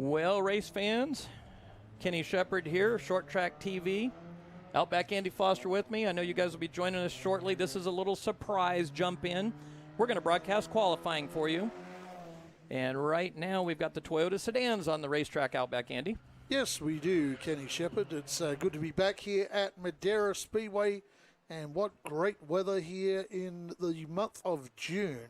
Well, race fans, Kenny Shepard here, Short Track TV. Outback Andy Foster with me. I know you guys will be joining us shortly. This is a little surprise jump in. We're going to broadcast qualifying for you. And right now we've got the Toyota sedans on the racetrack, Outback Andy. Yes, we do, Kenny Shepard. It's good to be back here at Madera Speedway. And what great weather here in the month of June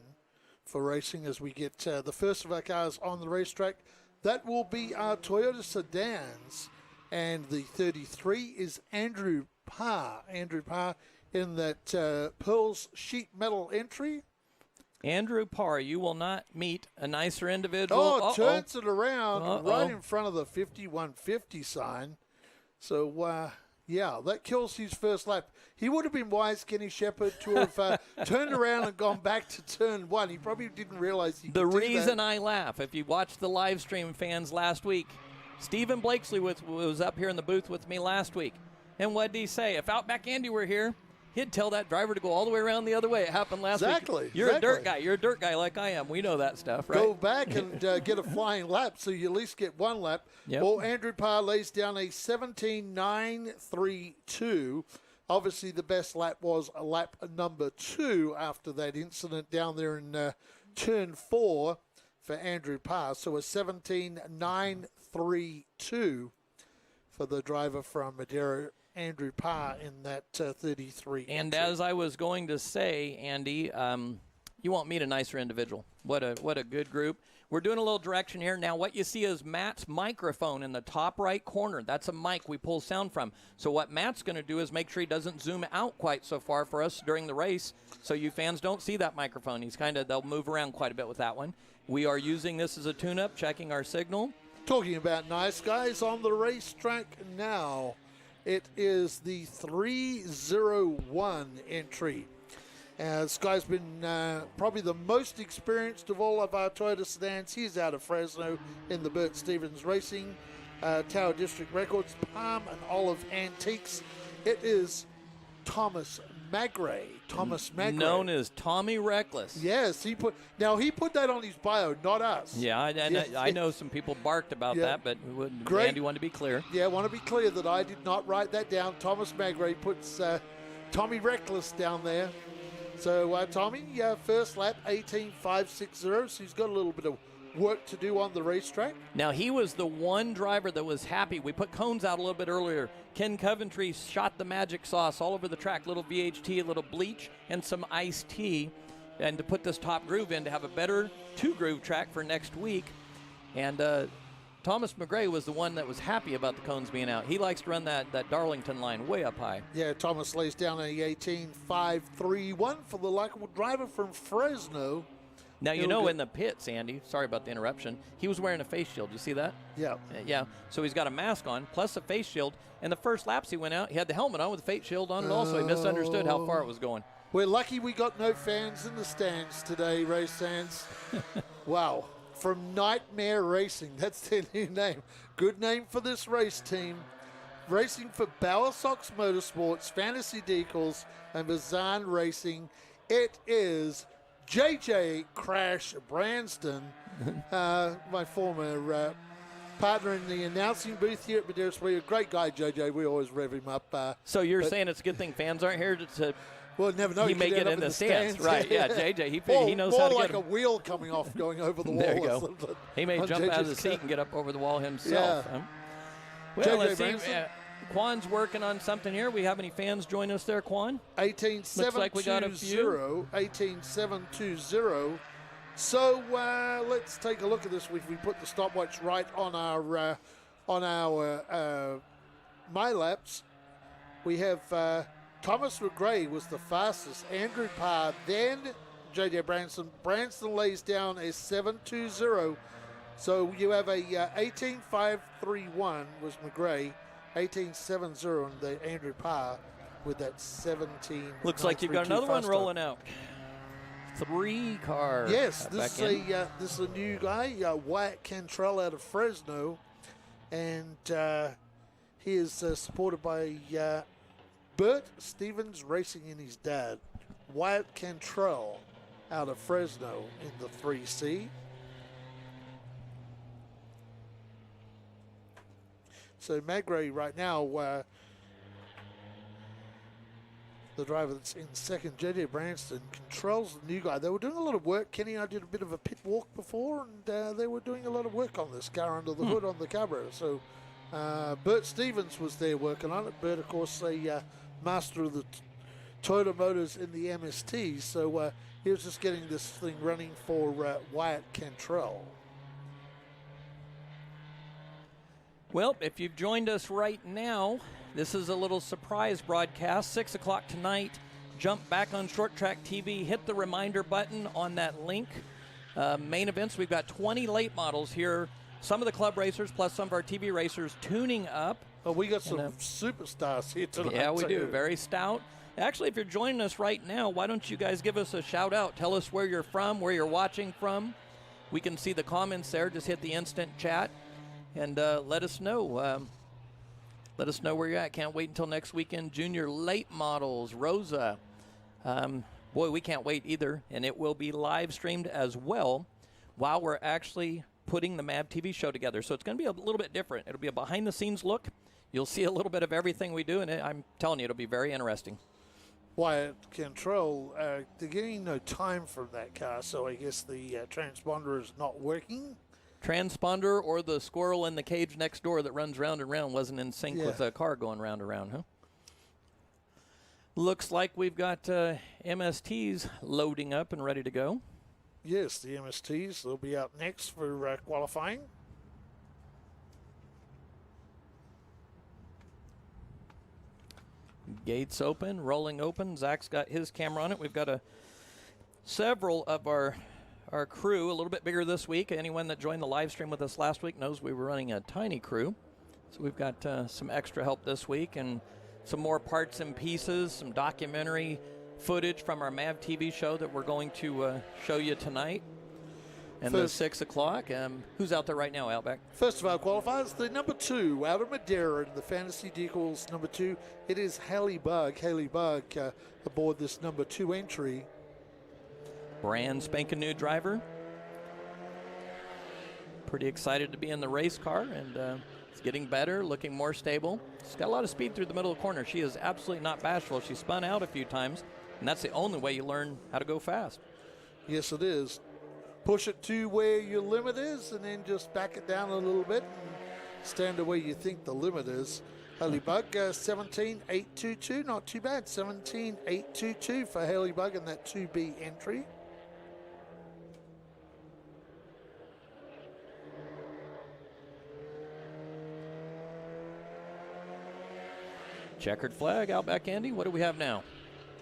for racing as we get the first of our cars on the racetrack. That will be our Toyota sedans. And the 33 is Andrew Parr. Andrew Parr in that Pearls sheet metal entry. Andrew Parr, you will not meet a nicer individual. Turns it around right in front of the 5150 sign. So, yeah, that kills his first lap. He would have been wise, Kenny Shepard, to have turned around and gone back to turn one. He probably didn't realize he could do that. The reason I laugh, if you watched the live stream, fans, last week, Stephen Blakesley was up here in the booth with me last week. And what did he say? If Outback Andy were here, he'd tell that driver to go all the way around the other way. It happened last week. You're a dirt guy. You're a dirt guy like I am. We know that stuff, right? Go back and get a flying lap so you at least get one lap. Yep. Well, Andrew Parr lays down a 17.932. Obviously, the best lap was lap number 2 after that incident down there in turn 4 for Andrew Parr. So a 17.932 for the driver from Madera, Andrew Parr, in that 33. And entry. as I was going to say, Andy, you won't meet a nicer individual. What a good group. We're doing a little direction here. Now, what you see is Matt's microphone in the top right corner. That's a mic we pull sound from. So what Matt's going to do is make sure he doesn't zoom out quite so far for us during the race so you fans don't see that microphone. They'll move around quite a bit with that one. We are using this as a tune-up, checking our signal. Talking about nice guys on the racetrack now. It is the 301 entry. This guy's been probably the most experienced of all of our Toyota sedans. He's out of Fresno in the Burt Stevens Racing, Tower District Records, Palm and Olive Antiques. It is Thomas Magray. Known as Tommy Reckless. Yes, he put that on his bio, not us. Yeah, I know some people barked about that, but Andy wanted to be clear. Yeah, I want to be clear that I did not write that down. Thomas Magray puts Tommy Reckless down there. So, Tommy, first lap, 18.560, so he's got a little bit of work to do on the racetrack. Now, he was the one driver that was happy. We put cones out a little bit earlier. Ken Coventry shot the magic sauce all over the track, little VHT, a little bleach, and some iced tea, and to put this top groove in to have a better two-groove track for next week. And Thomas McGray was the one that was happy about the cones being out. He likes to run that Darlington line way up high. Yeah, Thomas lays down a 18.531 for the likable driver from Fresno. Now, in the pits, Andy, sorry about the interruption, he was wearing a face shield. You see that? Yeah. Yeah, so he's got a mask on plus a face shield. And the first laps he went out, he had the helmet on with the face shield on it also. He misunderstood how far it was going. We're lucky we got no fans in the stands today, race fans. Wow. From Nightmare Racing, that's their new name. Good name for this race team. Racing for Bauer Sox Motorsports, Fantasy Decals, and Bazan Racing. It is JJ Crash Branston, my former partner in the announcing booth here at Madera Speedway. A great guy, JJ. We always rev him up. So you're saying it's a good thing fans aren't here to well, never know. He may get in the stands. Right, yeah, JJ, he knows more how to like get him. A wheel coming off, going over the wall. There you go. He may jump out of the seat and get up over the wall himself. Yeah. Well, let's see. Quan's working on something here. We have any fans join us there, Quan? 18.720. Looks like we got a few. 18.720. So let's take a look at this. We put the stopwatch right on our my laps. We have Thomas McGray was the fastest. Andrew Parr, then J.J. Branson. Branson lays down a 7.20. So you have a 18.531 was McGray, 18.70 and the Andrew Parr with that 17. Looks like you've got another one rolling out. 3 cars. Yes, this is a new guy, Wyatt Cantrell out of Fresno, and he is supported by Burt Stevens Racing and his dad, Wyatt Cantrell out of Fresno in the 3C. So Magray right now, the driver that's in second, JJ Branston, controls the new guy. They were doing a lot of work. Kenny and I did a bit of a pit walk before, and they were doing a lot of work on this car under the hood on the carburetor. So Bert Stevens was there working on it. Bert, of course, a master of the Toyota Motors in the MST. So he was just getting this thing running for Wyatt Cantrell. Well, if you've joined us right now, this is a little surprise broadcast. 6 o'clock tonight. Jump back on Short Track TV. Hit the reminder button on that link. Main events, we've got 20 late models here. Some of the club racers plus some of our TV racers tuning up. Oh, we got some superstars here tonight. Yeah, we do. Very stout. Actually, if you're joining us right now, why don't you guys give us a shout out? Tell us where you're from, where you're watching from. We can see the comments there. Just hit the instant chat and let us know. Let us know where you're at. Can't wait until next weekend. Junior late models, Rosa. Boy, we can't wait either. And it will be live streamed as well while we're actually putting the MAV TV show together. So it's going to be a little bit different. It'll be a behind-the-scenes look. You'll see a little bit of everything we do, and I'm telling you, it'll be very interesting. Wyatt Cantrell, they're getting no time from that car, so I guess the transponder is not working. Transponder or the squirrel in the cage next door that runs round and round wasn't in sync with the car going round and round, huh? Looks like we've got MSTs loading up and ready to go. Yes, the MSTs. They'll be out next for qualifying. Gates open, rolling open. Zach's got his camera on it. We've got several of our crew, a little bit bigger this week. Anyone that joined the live stream with us last week knows we were running a tiny crew. So we've got some extra help this week and some more parts and pieces, some documentary footage from our MAV TV show that we're going to show you tonight. And the 6 o'clock. Who's out there right now, Outback? First of our qualifiers, the number 2 out of Madera in the Fantasy Vehicles number 2. It is Haley Bug. Haley Bug aboard this number 2 entry. Brand spanking new driver. Pretty excited to be in the race car, and it's getting better, looking more stable. She's got a lot of speed through the middle of the corner. She is absolutely not bashful. She spun out a few times, and that's the only way you learn how to go fast. Yes, it is. Push it to where your limit is, and then just back it down a little bit and stand to where you think the limit is. Haley Bug, 17.822, not too bad. 17.822 for Haley Bug in that 2B entry. Checkered flag, Outback Andy. What do we have now?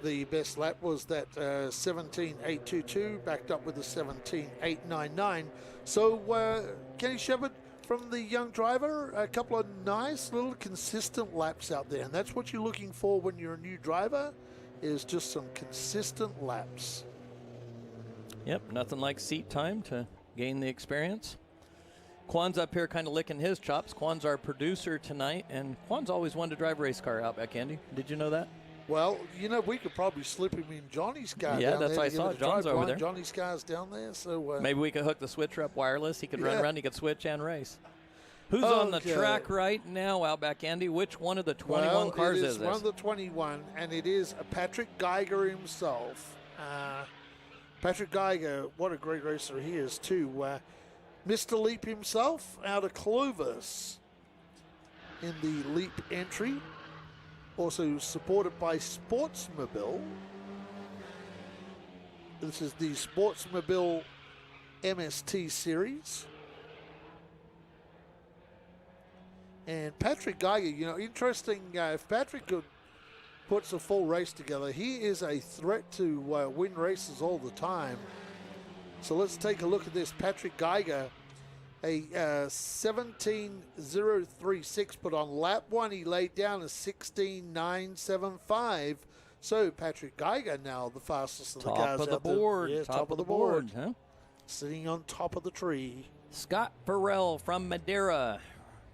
The best lap was that 17.822, backed up with a 17.899. So, Kenny Shepard, from the young driver, a couple of nice little consistent laps out there. And that's what you're looking for when you're a new driver, is just some consistent laps. Yep, nothing like seat time to gain the experience. Quan's up here kind of licking his chops. Quan's our producer tonight, and Quan's always wanted to drive a race car, Outback Andy. Did you know that? Well, you know, we could probably slip him in Johnny's car. Yeah, down that's there what I saw. John's over there. Johnny's car's down there, so maybe we could hook the switcher up wireless. He could run around. He could switch and race. Who's on the track right now, Outback Andy? Which one of the 21 cars is this? One of the 21, and it is Patrick Geiger himself. Patrick Geiger, what a great racer he is too. Mr. Leap himself out of Clovis in the Leap entry. Also supported by Sportsmobile. This is the Sportsmobile MST series. And Patrick Geiger, you know, interesting, if Patrick could puts a full race together, he is a threat to win races all the time. So let's take a look at this. Patrick Geiger, a 17.036, but on lap 1 he laid down a 16.975. So Patrick Geiger now the fastest of the cars. Top of the board. Yeah, top of the board. Huh? Sitting on top of the tree. Scott Farrell from Madera.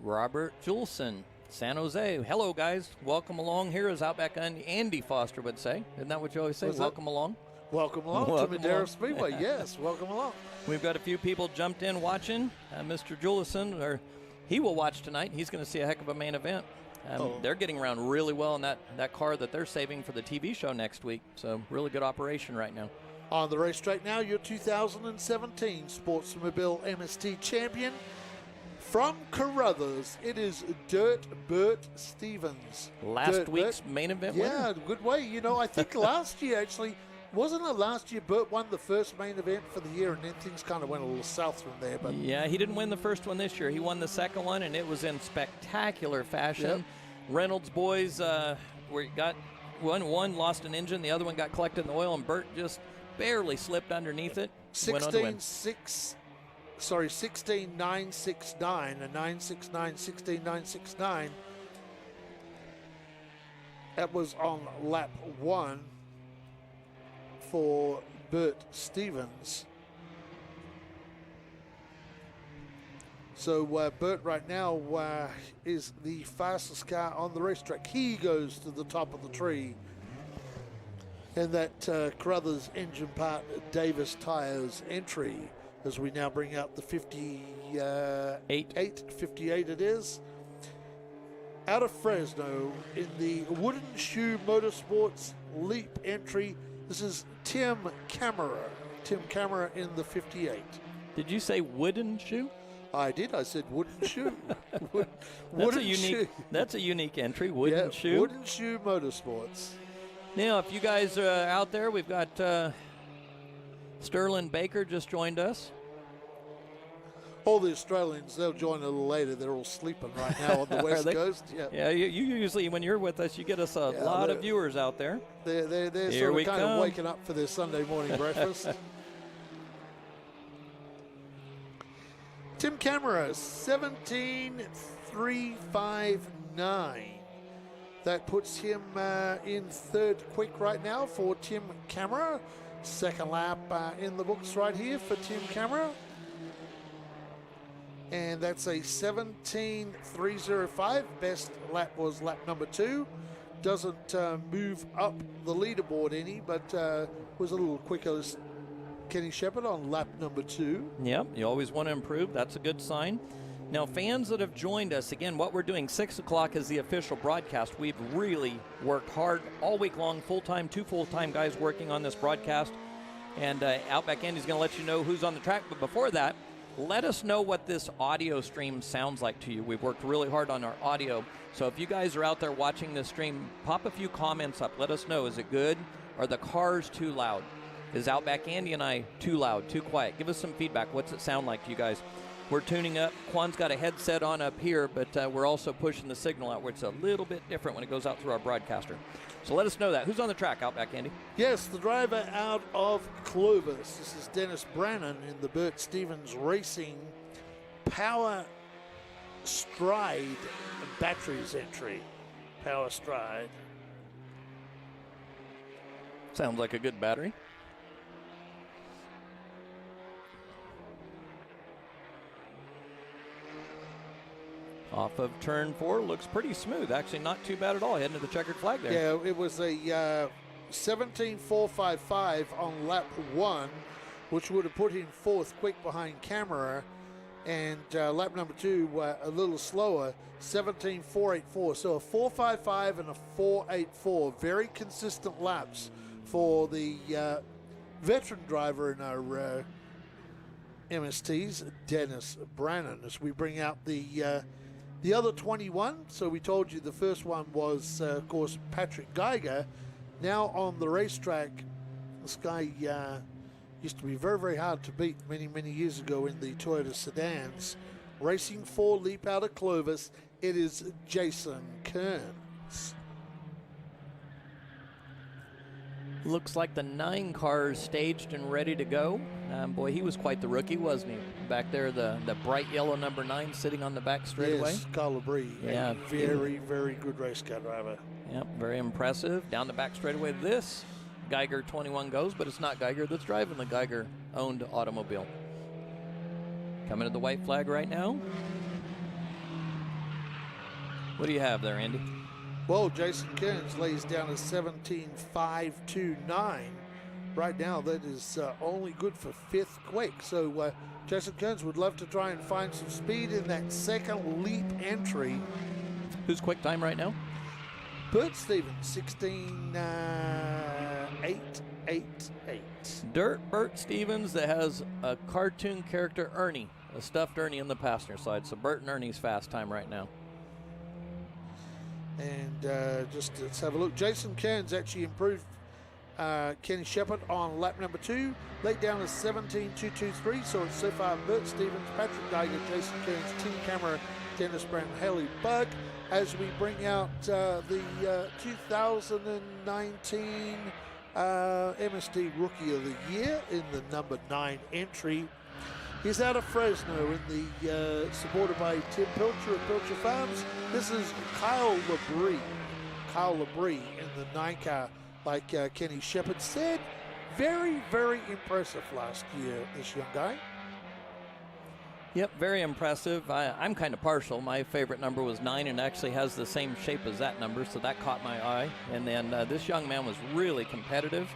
Robert Julson, San Jose. Hello, guys. Welcome along. Here is Outback Andy Foster would say. Isn't that what you always say? Welcome along. Welcome along to Madera Speedway. Yes, welcome along. We've got a few people jumped in watching. Mr. Julison, our he will watch tonight. He's going to see a heck of a main event. They're getting around really well in that car that they're saving for the TV show next week. So really good operation right now. On the racetrack now, your 2017 Sportsmobile MST champion from Carruthers. It is Dirt Bert Stevens. Last week's main event winner. Yeah, good way. You know, I think last year actually, wasn't it last year Bert won the first main event for the year, and then things kind of went a little south from there. But yeah, he didn't win the first one this year. He won the second one, and it was in spectacular fashion. Yep. Reynolds boys got one lost an engine, the other one got collected in the oil, and Bert just barely slipped underneath it. 16.969, a 969, 16.969. That was on lap 1 for Bert Stevens. So Bert right now is the fastest car on the racetrack. He goes to the top of the tree. And that Carruthers engine part Davis Tires entry, as we now bring out the 58 it is. Out of Fresno in the Wooden Shoe Motorsports Leap entry, this is Tim Camera. Tim Camera in the 58. Did you say wooden shoe? I did. I said wooden shoe. That's a unique entry. Wooden shoe. Wooden Shoe Motorsports. Now, if you guys are out there, we've got Sterling Baker just joined us. All the Australians, they'll join a little later. They're all sleeping right now on the West Coast. Yeah, you usually, when you're with us, you get us a lot of viewers out there. They're sort of kind of waking up for their Sunday morning breakfast. Tim Camera, 17.359. That puts him in third quick right now for Tim Camera. Second lap in the books right here for Tim Camera. And that's a 17.305. Best lap was lap number 2. Doesn't move up the leaderboard any, but was a little quicker as Kenny Shepard on lap number 2. Yep, you always want to improve. That's a good sign. Now, fans that have joined us, again, what we're doing, 6 o'clock is the official broadcast. We've really worked hard all week long, full-time, 2 full-time guys working on this broadcast. And Outback Andy's going to let you know who's on the track. But before that, let us know what this audio stream sounds like to you. We've worked really hard on our audio. So if you guys are out there watching this stream, pop a few comments up. Let us know, is it good? Are the cars too loud? Is Outback Andy and I too loud, too quiet? Give us some feedback. What's it sound like to you guys? We're tuning up. Quan's got a headset on up here, but we're also pushing the signal out where it's a little bit different when it goes out through our broadcaster. So let us know that. Who's on the track, Outback Andy? Yes, the driver out of Clovis. This is Dennis Brannon in the Bert Stevens Racing Power Stride Batteries entry. Power Stride. Sounds like a good battery. Off of turn 4, looks pretty smooth. Actually, not too bad at all. Heading to the checkered flag there. Yeah, it was a 17.455 on lap 1, which would have put him 4th quick behind Camera. And lap number 2, a little slower, 17.484. So a 4.55 and a 4.84. Very consistent laps for the veteran driver in our MSTs, Dennis Brannon, as we bring out the other 21. So we told you the first one was, of course, Patrick Geiger. Now on the racetrack, this guy used to be very, very hard to beat many, many years ago in the Toyota sedans. Racing for Leap out of Clovis, it is Jason Kearns. Looks like the 9 cars staged and ready to go. Boy, he was quite the rookie, wasn't he? Back there, the bright yellow number 9 sitting on the back straightaway. Yes, Calabri. Yeah. Very, very good race car driver. Yep, very impressive. Down the back straightaway, this Geiger 21 goes, but it's not Geiger that's driving the Geiger-owned automobile. Coming to the white flag right now. What do you have there, Andy? Well, Jason Kearns lays down a 17.529 right now, that is only good for 5th quick. So Jason Kearns would love to try and find some speed in that second leap entry. Who's quick time right now? Bert Stevens, 16.888. Dirt Bert Stevens that has a cartoon character Ernie, a stuffed Ernie on the passenger side. So Bert and Ernie's fast time right now. And just let's have a look. Jason Kearns actually improved Kenny Shepard on lap number 2, laid down a 17.223. So it's so far Bert Stevens, Patrick Geiger, Jason Kearns, Tim Cameron, Dennis Brown, Haley Bug. As we bring out the 2019 MSD Rookie of the Year in the number 9 entry. He's out of Fresno in the supported by Tim Pilcher of Pilcher Farms. This is Kyle Labrie. Kyle Labrie in the 9 car, like Kenny Shepard said. Very, very impressive last year, this young guy. Yep, very impressive. I'm kind of partial. My favorite number was 9 and actually has the same shape as that number, so that caught my eye. And then this young man was really competitive.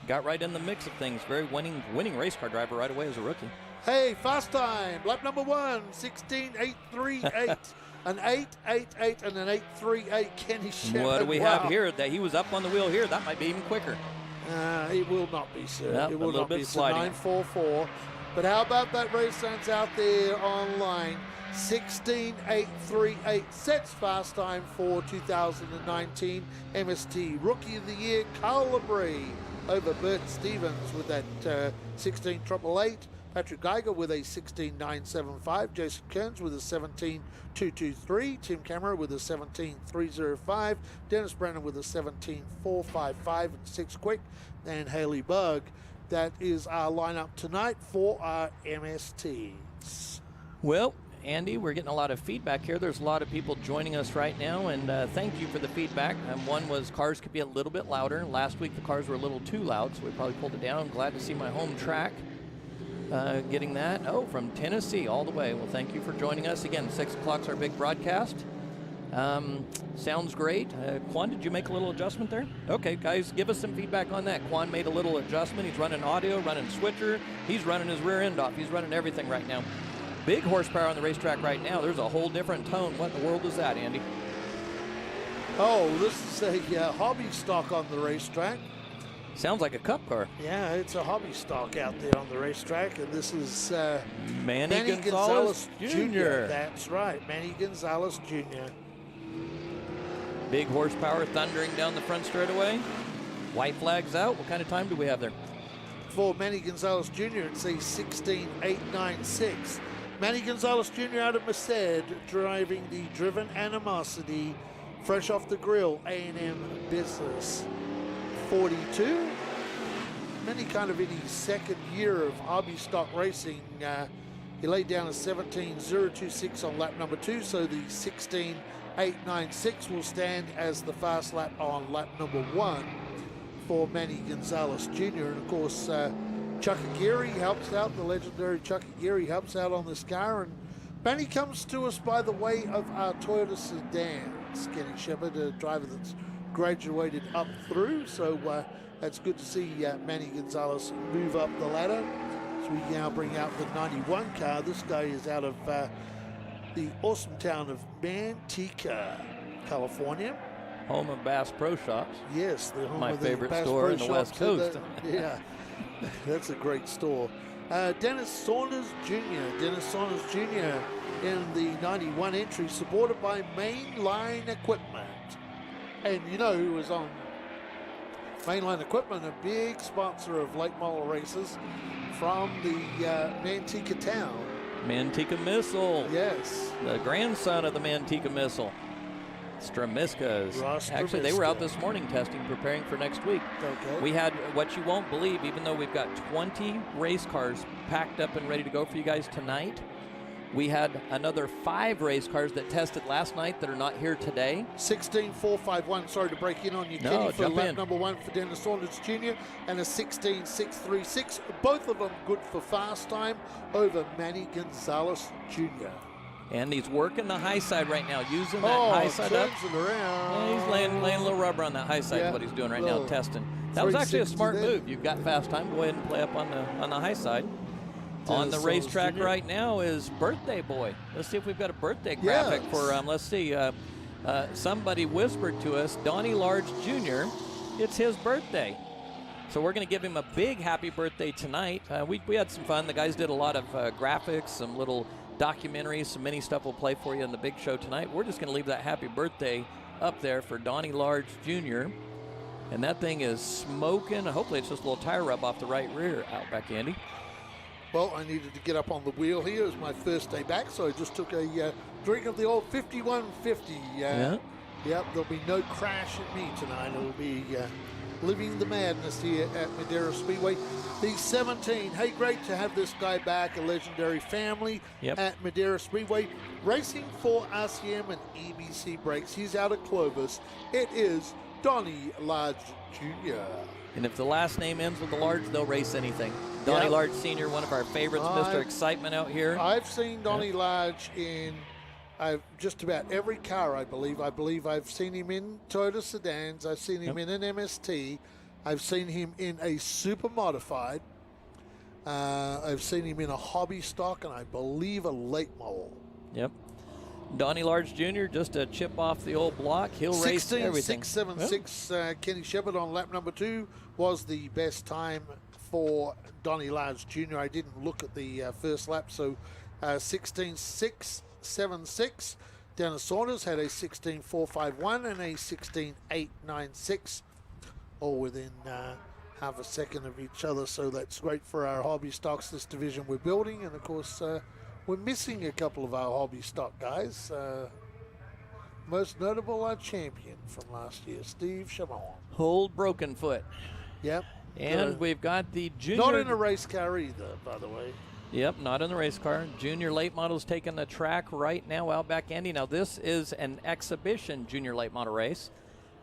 Got right in the mix of things. Very winning race car driver right away as a rookie. Hey, fast time. Lap number 1, 16.838. An 8.88 and an 8.38. Kenny Shepard. What do we have here? That he was up on the wheel here. That might be even quicker. It will not be, sir. Yep, it will a little not bit be. It's sliding. 9.44. But how about that race sense out there online? 16.838 sets fast time for 2019 MST Rookie of the Year, Kyle Labrie over Bert Stevens with that 16.888. Patrick Geiger with a 16.975. Jason Kearns with a 17.223. Tim Cameron with a 17.305. Dennis Brennan with a 17.455 and 6 quick. And Haley Bug. That is our lineup tonight for our MSTs. Well, Andy, we're getting a lot of feedback here. There's a lot of people joining us right now, and thank you for the feedback. One was cars could be a little bit louder. Last week the cars were a little too loud, so we probably pulled it down. Glad to see my home track getting that. Oh, from Tennessee all the way. Well, thank you for joining us. Again, 6 o'clock's our big broadcast. Sounds great. Quan, did you make a little adjustment there? Okay, guys, give us some feedback on that. Quan made a little adjustment. He's running audio, running switcher. He's running his rear end off. He's running everything right now. Big horsepower on the racetrack right now. There's a whole different tone. What in the world is that, Andy? Oh, this is a hobby stock on the racetrack. Sounds like a cup car. Yeah, it's a hobby stock out there on the racetrack, and this is Manny Gonzalez Jr. That's right, Manny Gonzalez Jr. Big horsepower thundering down the front straightaway. White flags out. What kind of time do we have there? For Manny Gonzalez Jr., it's a 16.896. Manny Gonzalez Jr. out of Merced, driving the Driven Animosity, fresh off the grill, A&M Business 42. Manny kind of in his second year of hobby stock racing. He laid down a 17.026 on lap number 2, so the 16.896 will stand as the fast lap on lap number 1 for Manny Gonzalez Jr. And of course, Chuck Aguirre helps out, the legendary Chuck Aguirre helps out on this car. And Manny comes to us by the way of our Toyota sedans. Kenny Shepard, a driver that's graduated up through, so that's good to see Manny Gonzalez move up the ladder. So we now bring out the 91 car. This guy is out of the awesome town of Manteca, California. Home of Bass Pro Shops. Yes, the home my of the favorite Bass store Pro in the West Shops. Coast. Yeah, that's a great store. Dennis Saunders Jr. Dennis Saunders Jr. in the 91 entry, supported by Mainline Equipment. And you know who was on Mainline Equipment, a big sponsor of late model races from the Manteca town. Manteca Missile. Yes. The grandson of the Manteca Missile. Stramiskas. Ross Actually, they were out Stramiska. this morning testing, preparing for next week. Okay. We had what you won't believe, even though we've got 20 race cars packed up and ready to go for you guys tonight, we had another 5 race cars that tested last night that are not here today. 16.451. Sorry to break in on you, No, Kenny, for jump lap in. number 1 for Dennis Saunders Jr. and a 16.636. Both of them good for fast time over Manny Gonzalez Jr. And he's working the high side right now, using that Oh, high side up. turns it around. Yeah, he's laying a little rubber on that high side, Yeah, what he's doing right now, little. testing. That was actually a 360 smart there. move. You've got fast time. Go ahead and play up on the high side. On the Solis racetrack Jr. right now is Birthday Boy. Let's see if we've got a birthday graphic Yes. for, let's see, somebody whispered to us, Donnie Large Jr., it's his birthday. So we're going to give him a big happy birthday tonight. We had some fun. The guys did a lot of graphics, some little documentaries, some mini stuff we'll play for you in the big show tonight. We're just going to leave that happy birthday up there for Donnie Large Jr., and that thing is smoking. Hopefully it's just a little tire rub off the right rear out back, Andy. Well, I needed to get up on the wheel here. It was my first day back, so I just took a drink of the old 5150. Yeah. Yep, there'll be no crash at me tonight. It'll be living the madness here at Madera Speedway. The 17. Hey, great to have this guy back, a legendary family at Madera Speedway. Racing for RCM and EBC Brakes. He's out of Clovis. It is Donnie Large Jr. And if the last name ends with the large, they'll race anything. Donnie Large Sr., one of our favorites, Mr. Excitement out here. I've seen Donnie Large in just about every car, I believe. I believe I've seen him in Toyota sedans. I've seen him in an MST. I've seen him in a super modified. I've seen him in a hobby stock, and I believe a late model. Yep. Donnie Large Jr., just a chip off the old block. He'll race everything. 16.676. Kenny Shepard on lap number 2 was the best time for Donnie Large Jr. I didn't look at the first lap, so 16.676. Dennis Saunders had a 16.451 and a 16.896, all within half a second of each other, so that's great for our hobby stocks, this division we're building, and of course we're missing a couple of our hobby stock guys. Most notable, our champion from last year, Steve Chamon. Old broken foot. Yep. And we've got the junior. Not in a race car either, by the way. Yep, not in the race car. Junior late models taking the track right now out back, Andy. Now this is an exhibition junior late model race.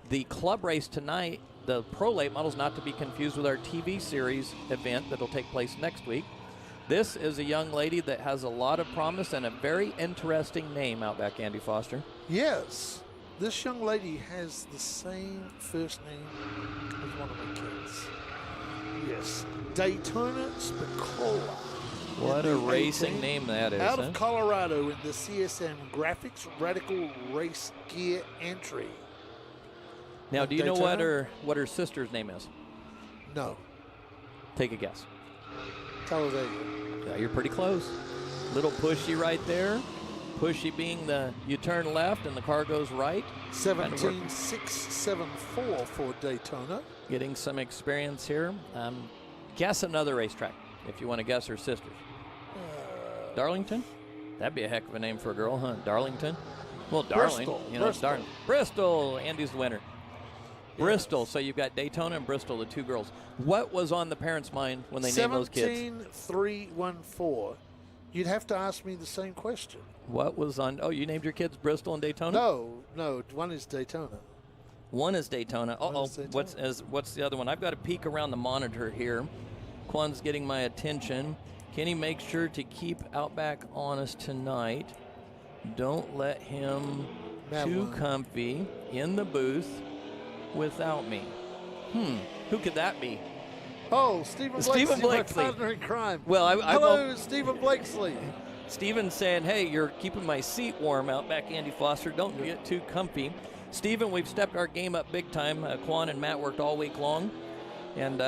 The club race tonight, the pro late models, not to be confused with our TV series event that'll take place next week. This is a young lady that has a lot of promise and a very interesting name out back, Andy Foster. Yes. This young lady has the same first name as one of my kids. Yes. Daytona Spicola. What a racing name that is. Out of Colorado in the CSM Graphics Radical Race Gear entry. Now, do you know what her sister's name is? No. Take a guess. Talladega. Yeah, you're pretty close. Little pushy right there. Pushy being you turn left and the car goes right. 17.674 for Daytona. Getting some experience here. Guess another racetrack if you want to guess her sister's. Darlington? That'd be a heck of a name for a girl, huh? Darlington? Well, Darling. Bristol. You know, Bristol. Bristol. Andy's the winner. Yes. Bristol. So you've got Daytona and Bristol, the two girls. What was on the parents' mind when they named those kids? 17.314. You'd have to ask me the same question. What was on? Oh, you named your kids Bristol and Daytona? No. One is Daytona. One is Daytona. What's the other one? I've got to peek around the monitor here. Quan's getting my attention. Kenny, make sure to keep Outback honest tonight. Don't let him too comfy in the booth without me. Who could that be? Oh, Stephen Blakesley, my partner in crime. Well, hello, Stephen Blakesley. Stephen's saying, hey, you're keeping my seat warm out back, Andy Foster. Don't get too comfy. Stephen, we've stepped our game up big time. Quan and Matt worked all week long. And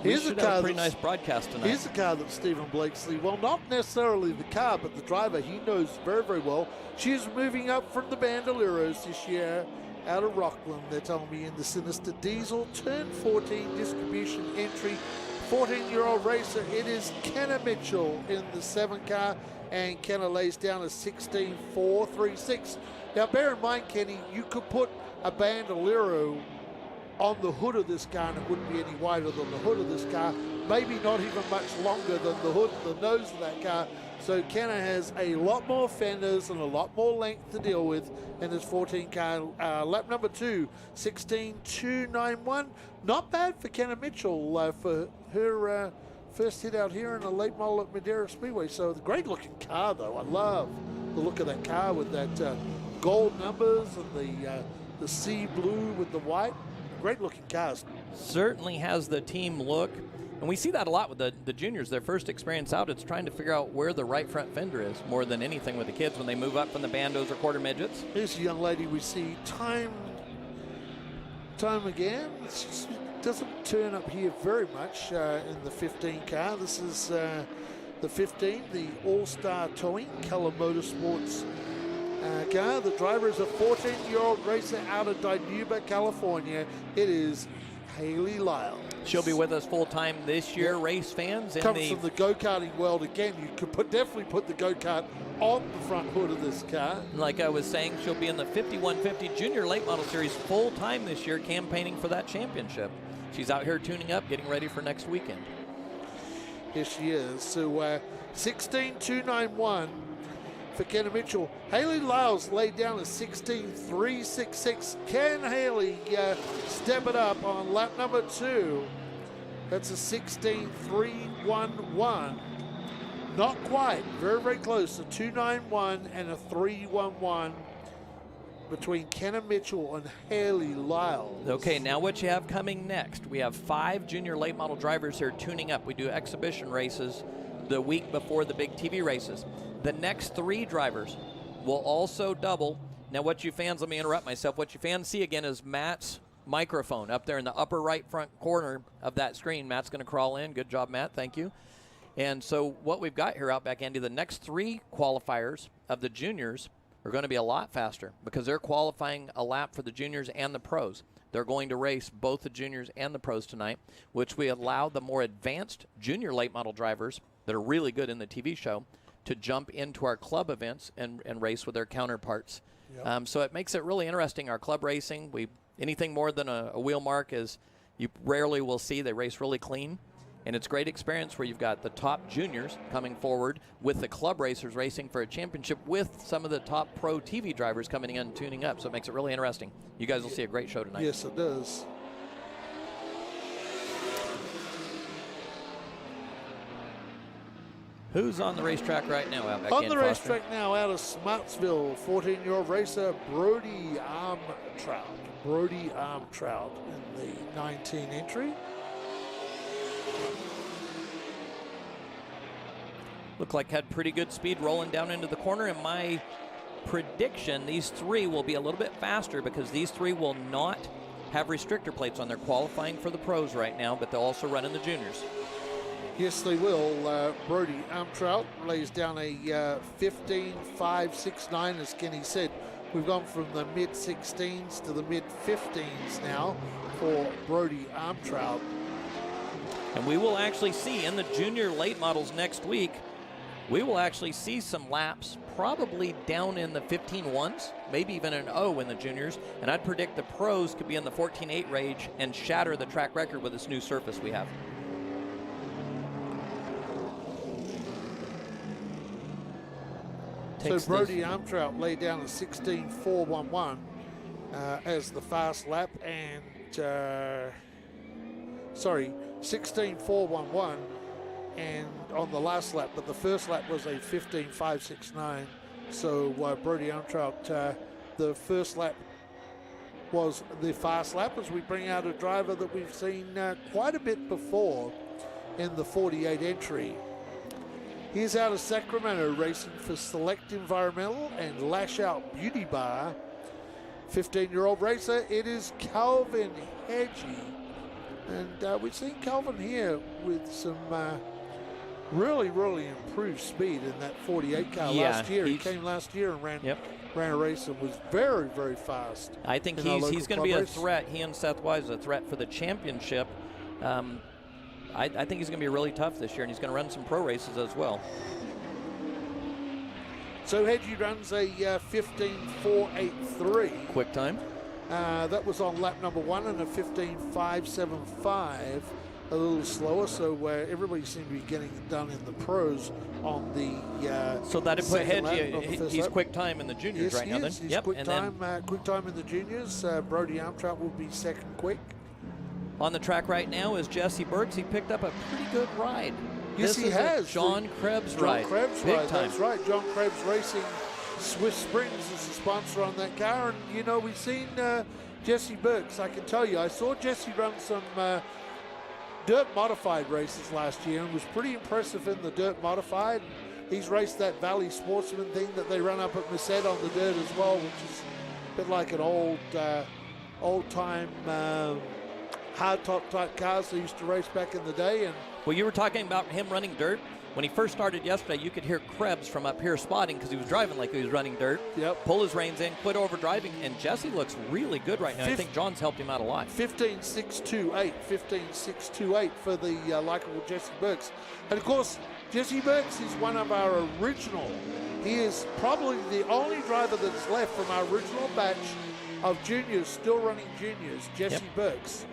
we should have a pretty nice broadcast tonight. Here's a car that Stephen Blakesley, well, not necessarily the car, but the driver, he knows very, very well. She is moving up from the Bandoleros this year out of Rockland, they're telling me, in the Sinister Diesel. Turn 14 distribution entry. 14-year-old racer. It is Kenna Mitchell in the 7 car, and Kenna lays down a 16.436. Now, bear in mind, Kenny, you could put a Bandolero on the hood of this car, and it wouldn't be any wider than the hood of this car. Maybe not even much longer than the hood, the nose of that car. So Kenna has a lot more fenders and a lot more length to deal with in this 14 car. Lap number 2, 16.291. Not bad for Kenna Mitchell for her first hit out here in a late model at Madera Speedway. So the great looking car, though. I love the look of that car with that gold numbers and the sea blue with the white. Great looking cars. certainly has the team look. And we see that a lot with the juniors. Their first experience out, it's trying to figure out where the right front fender is more than anything with the kids when they move up from the bandos or quarter midgets. Here's a young lady we see time again. She doesn't turn up here very much in the 15 car. This is the 15, the All-Star Towing, Color Motorsports car. The driver is a 14-year-old racer out of Dinuba, California. It is Haley Lyle. She'll be with us full-time this year, race fans. Comes from the go-karting world again. You could definitely put the go-kart on the front hood of this car. Like I was saying, she'll be in the 5150 Junior Late Model Series full-time this year, campaigning for that championship. She's out here tuning up, getting ready for next weekend. Here she is. So 16.291 for Kenna Mitchell. Haley Lyles laid down a 16.366. Can Haley step it up on lap number 2? That's a 16.311. Not quite. Very, very close. A 291 and a 311 between Kenna Mitchell and Haley Lyles. Okay, now what you have coming next. We have 5 junior late model drivers here tuning up. We do exhibition races the week before the big TV races. The next 3 drivers will also double. Now what you fans, let me interrupt myself, what you fans see again is Matt's microphone up there in the upper right front corner of that screen. Matt's going to crawl in. Good job, Matt. Thank you. And so what we've got here, Outback Andy, the next 3 qualifiers of the juniors are going to be a lot faster because they're qualifying a lap for the juniors and the pros. They're going to race both the juniors and the pros tonight, which we allow the more advanced junior late model drivers that are really good in the TV show to jump into our club events and race with their counterparts. Yep. So it makes it really interesting, our club racing. Anything more than a wheel mark is you rarely will see. They race really clean. And it's a great experience where you've got the top juniors coming forward with the club racers racing for a championship with some of the top pro TV drivers coming in and tuning up. So it makes it really interesting. You guys will see a great show tonight. Yes, it does. Who's on the racetrack right now, Outback? On the racetrack now, out of Smartsville, 14-year-old racer Brody Armtrout. Brody Armtrout in the 19 entry. Looked like had pretty good speed rolling down into the corner. And my prediction, these 3 will be a little bit faster because these 3 will not have restrictor plates on. They're qualifying for the pros right now, but they'll also run in the juniors. Yes, they will. Brody Armtrout lays down a 15.569, as Kenny said. We've gone from the mid-16s to the mid-15s now for Brody Armtrout. And we will actually see in the junior late models next week, we will actually see some laps probably down in the 15.1s, maybe even an O in the juniors. And I'd predict the pros could be in the 14.8 range and shatter the track record with this new surface we have. So Brody Armtrout laid down a 16.411 as the fast lap, and 16.411 and on the last lap, but the first lap was a 15.569. So Brody Armtrout, the first lap was the fast lap, as we bring out a driver that we've seen quite a bit before in the 48 entry. He's out of Sacramento racing for Select Environmental and Lash Out Beauty Bar. 15-year-old racer, it is Calvin Hedgie. And we've seen Calvin here with some really, really improved speed in that 48 car last year. He came last year and ran a race and was very, very fast. I think he's going to be a threat. He and Seth Wise, a threat for the championship. I think he's going to be really tough this year, and he's going to run some pro races as well. So Hedgie runs a 15.483. Quick time. That was on lap number 1, and a 15.575. A little slower, so everybody seemed to be getting it done in the pros on the so that'd put Hedgie, he's quick time in the juniors right now then? He's quick time in the juniors. Brody Armtrout will be second quick. On the track right now is Jesse Burks. He picked up a pretty good ride. Yes, he has. John Krebs ride. John Krebs Big ride, time. that's right. John Krebs Racing. Swift Springs is the sponsor on that car. And, you know, we've seen Jesse Burks, I can tell you, I saw Jesse run some dirt modified races last year and was pretty impressive in the dirt modified. He's raced that Valley Sportsman thing that they run up at Merced on the dirt as well, which is a bit like an old-time hardtop type cars they used to race back in the day. And well, you were talking about him running dirt. When he first started yesterday, you could hear Krebs from up here spotting because he was driving like he was running dirt. Yep. Pull his reins in, quit overdriving, and Jesse looks really good right now. I think John's helped him out a lot. 15.628, 15.628 for the likable Jesse Burks. And of course, Jesse Burks is one of our original. He is probably the only driver that's left from our original batch of juniors, still running juniors, Jesse Burks.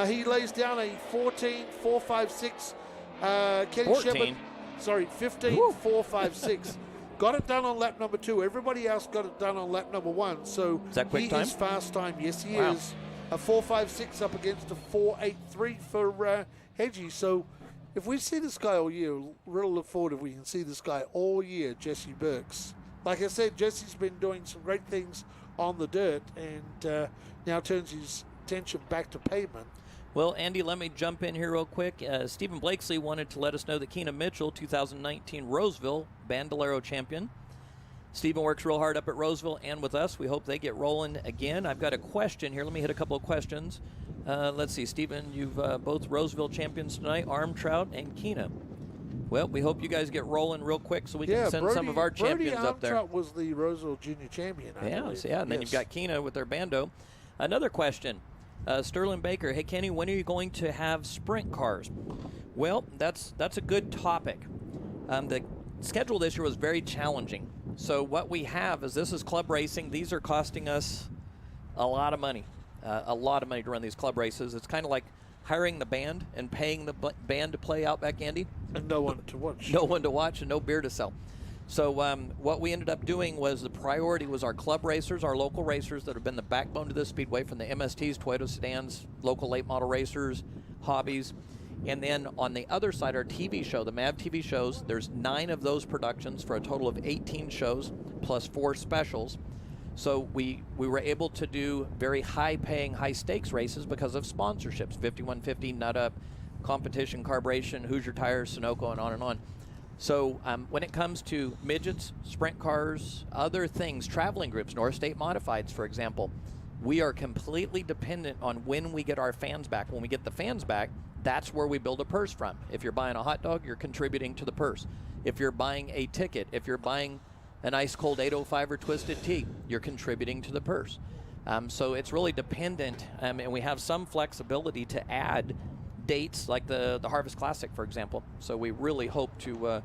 He lays down a 14.456. Kenny 14. Shepard, sorry, 15.456. Got it done on lap number 2. Everybody else got it done on lap number 1. So is that quick time? Is fast time. Yes, he Wow. is. A 4.56 up against a 4.83 for Hedgie. So if we see this guy all year, really look forward if we can see this guy all year, Jesse Burks. Like I said, Jesse's been doing some great things on the dirt and now turns his attention back to pavement. Well, Andy, let me jump in here real quick. Stephen Blakesley wanted to let us know that Keena Mitchell, 2019 Roseville Bandolero champion. Stephen works real hard up at Roseville and with us. We hope they get rolling again. I've got a question here. Let me hit a couple of questions. Let's see, Stephen, you've both Roseville champions tonight, Arm Trout and Keena. Well, we hope you guys get rolling real quick so we can send some of our champions up there. Brody Armstrong was the Roseville Junior Champion, I believe. And then you've got Keena with their bando. Another question. Sterling Baker, hey Kenny, when are you going to have sprint cars? Well, that's a good topic. The schedule this year was very challenging. So what we have is this is club racing. These are costing us a lot of money to run these club races. It's kind of like hiring the band and paying the band to play out back, Andy. And no one to watch. No one to watch and no beer to sell. So what we ended up doing was the priority was our club racers, our local racers that have been the backbone to this Speedway, from the MSTs, Toyota sedans, local late model racers, hobbies. And then on the other side, our TV show, the MAV TV shows, there's 9 of those productions for a total of 18 shows plus 4 specials. So we were able to do very high-paying, high-stakes races because of sponsorships, 5150, Nut Up, Competition Carburation, Hoosier Tires, Sunoco, and on and on. So when it comes to midgets, sprint cars, other things, traveling groups, North State Modifieds, for example, we are completely dependent on when we get our fans back. When we get the fans back, that's where we build a purse from. If you're buying a hot dog, you're contributing to the purse. If you're buying a ticket, if you're buying an ice cold 805 or Twisted Tea, you're contributing to the purse. So it's really dependent, and we have some flexibility to add dates like the Harvest Classic, for example. So we really hope to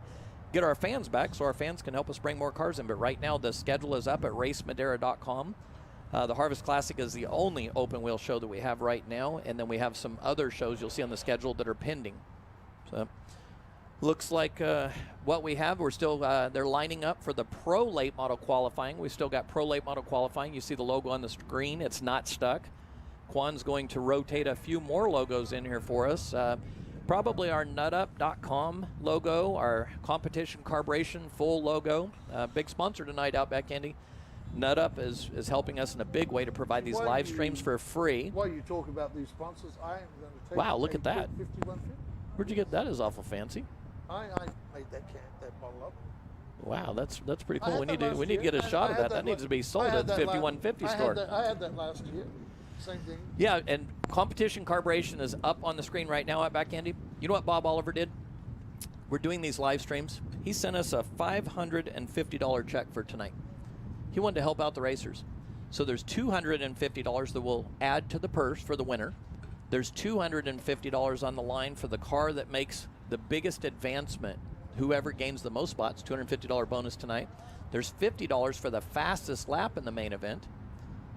get our fans back so our fans can help us bring more cars in. But right now the schedule is up at racemadera.com. The Harvest Classic is the only open wheel show that we have right now, and then we have some other shows you'll see on the schedule that are pending. So looks like what we have, we're still they're lining up for the Pro Late Model qualifying. We still got Pro Late Model qualifying. You see the logo on the screen. It's not stuck. Quan's going to rotate a few more logos in here for us. Probably our nutup.com logo, our Competition Carburation full logo. Big sponsor tonight, Outback Andy. NutUp is helping us in a big way to provide these live streams for free. While you talk about these sponsors, I am going to take Wow, look at that. 51. Where'd you get that? Is awful fancy. I made that bottle up. Wow, that's pretty cool. We had need that to get a last shot year. of that. That needs to be sold at the 5150 store. I had that last year. Same thing. Yeah, and Competition Carburation is up on the screen right now at Back Andy. You know what Bob Oliver did? We're doing these live streams. He sent us a $550 check for tonight. He wanted to help out the racers. So there's $250 that we'll add to the purse for the winner. There's $250 on the line for the car that makes the biggest advancement. Whoever gains the most spots, $250 bonus tonight. There's $50 for the fastest lap in the main event.